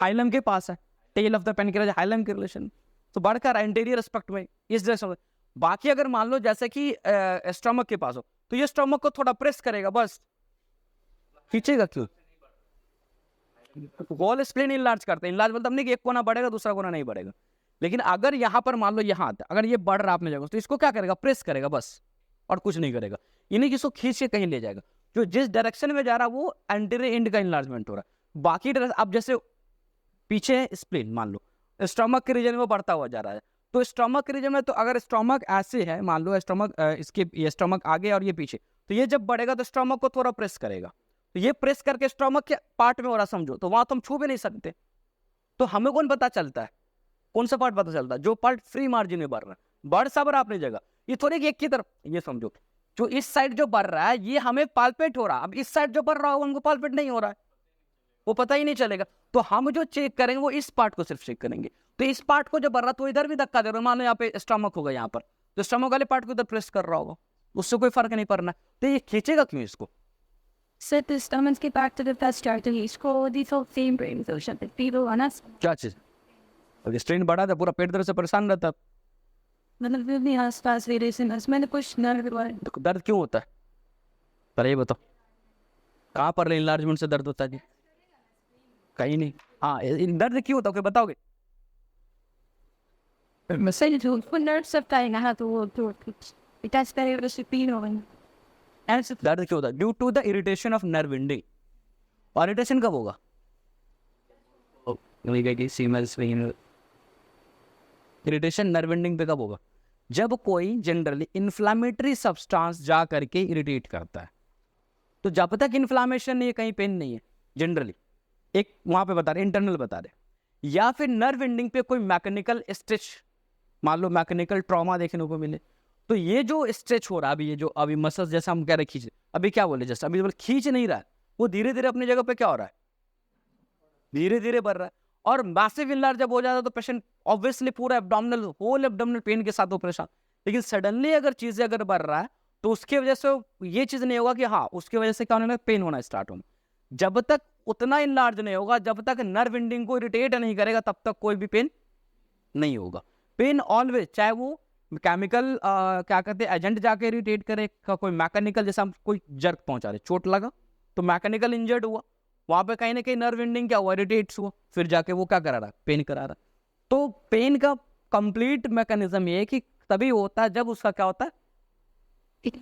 हाइलम के पास है, tail of the pancreas hilum के रिलेशन, तो बढ़कर एंटीरियर एस्पेक्ट में इस डायरेक्शन में। बाकी अगर मान लो जैसे कि स्टमक के पास हो, तो ये स्टमक को थोड़ा प्रेस करेगा, बस खींचेगा क्यों, वॉल स्प्लीन इनलार्ज करते हैं, इनलार्ज मतलब नहीं कि एक कोना बढ़ेगा दूसरा कोना नहीं बढ़ेगा, लेकिन अगर यहाँ पर मान लो यहाँ अगर ये बढ़ रहा अपने जगह, तो इसको क्या करेगा, प्रेस करेगा बस, और कुछ नहीं करेगा, ये नहीं कि इसको खींच के कहीं ले जाएगा, जो जिस डायरेक्शन में जा रहा है वो एंटीरियर एंड का इनलार्जमेंट हो रहा है। बाकी अब जैसे पीछे स्प्लीन मान लो स्टमक के रीजन में बढ़ता हुआ जा रहा है, तो स्टमक के रीजन में, तो अगर स्टमक ऐसे है, मान लो स्टमक इसके, ये स्टमक आगे और ये पीछे, तो ये जब बढ़ेगा तो स्टमक को थोड़ा प्रेस करेगा, तो ये प्रेस करके स्टमक के पार्ट में हो रहा समझो, तो वहां तो हम छू भी नहीं सकते, तो हमें कौन पता चलता है, कौन सा पार्ट पता चलता है, जो पार्ट फ्री मार्जिन में बढ़ रहा है, बढ़ सब रहा अपनी जगह, ये थोड़ी कि एक की तरफ, ये समझो जो इस साइड जो बढ़ रहा है ये हमें पाल्पेट हो रहा है, अब इस साइड जो बढ़ रहा है उनको पाल्पेट नहीं हो रहा है, वो पता ही नहीं चलेगा, तो हम जो चेक करेंगे वो इस पार्ट को सिर्फ चेक करेंगे, तो इस पार्ट को जो बढ़ रहा तो इधर भी धक्का दे रहा, मानो यहाँ पे स्टमक होगा यहाँ पर, तो स्टमक वाले पार्ट को इधर प्रेस कर रहा होगा, उससे कोई फर्क नहीं पड़ना, तो ये खींचेगा क्यों इसको। So the stomachs get back to the first start and he's called these whole same brain so shut the people on us. क्या चीज, अगर स्ट्रेन बढ़ा था पूरा पेट दर्द से परेशान रहता, मतलब अपने आसपास वेरिएशन है, मैंने कुछ नर्व हुआ है। देखो दर्द क्यों होता है, पहले ये बताओ कहाँ पर इनलार्जमेंट से दर्द होता है जी, कहीं नहीं, हाँ दर्द क्यों होता है बताओगे, मैं सही तो वो नर्व सब का है तो वो तो that's very recipe दर्द क्यों होता है, due to the irritation of nerve ending, और इरिटेशन कब होगा, इरिटेशन नर्व एंडिंग पे कब होगा, जब कोई जनरली इन्फ्लामेटरी सब्सटेंस जा करके इरिटेट करता है, तो जब तक इन्फ्लामेशन नहीं है कहीं पेन नहीं है जनरली, एक वहां पे बता रहे इंटरनल बता रहे, या फिर नर्व एंडिंग पे कोई मैकेनिकल स्टिच, मान लो मैकेनिकल ट्रॉमा देखने को मिले, तो ये जो स्ट्रेच हो रहा है अभी, ये जो अभी मसल्स जैसे हम कह रहे खींच, अभी क्या बोले जस्ट अभी खींच नहीं रहा है, वो धीरे धीरे अपनी जगह पे क्या हो रहा है, धीरे धीरे बढ़ रहा है। और मैसिव इनलार्ज जब हो जाता है तो पेशेंट ऑब्वियसली पूरा एब्डोमिनल, होल एब्डोमिनल पेन के साथ वो परेशान। लेकिन सडनली अगर चीजें अगर बढ़ रहा है तो उसकी वजह से ये चीज नहीं होगा कि हाँ उसकी वजह से क्या होने लगा, पेन होना स्टार्ट होना। जब तक उतना इनलार्ज नहीं होगा, जब तक नर्व एंडिंग को इरिटेट नहीं करेगा, तब तक कोई भी पेन नहीं होगा। पेन ऑलवेज, चाहे वो केमिकल क्या कहते हैं एजेंट जाके इरिटेट करे, कोई मैकेनिकल, जैसे हम कोई जर्क पहुंचा रहे, चोट लगा तो मैकेनिकल इंजर्ड हुआ, वहां पे कहीं ना कहीं नर्व एंडिंग क्या हुआ, इरिटेट्स हुआ, फिर जाके वो क्या करा रहा है, पेन करा रहा है। तो पेन का कंप्लीट मैकेनिज्म ये है कि तभी होता है जब उसका क्या होता है,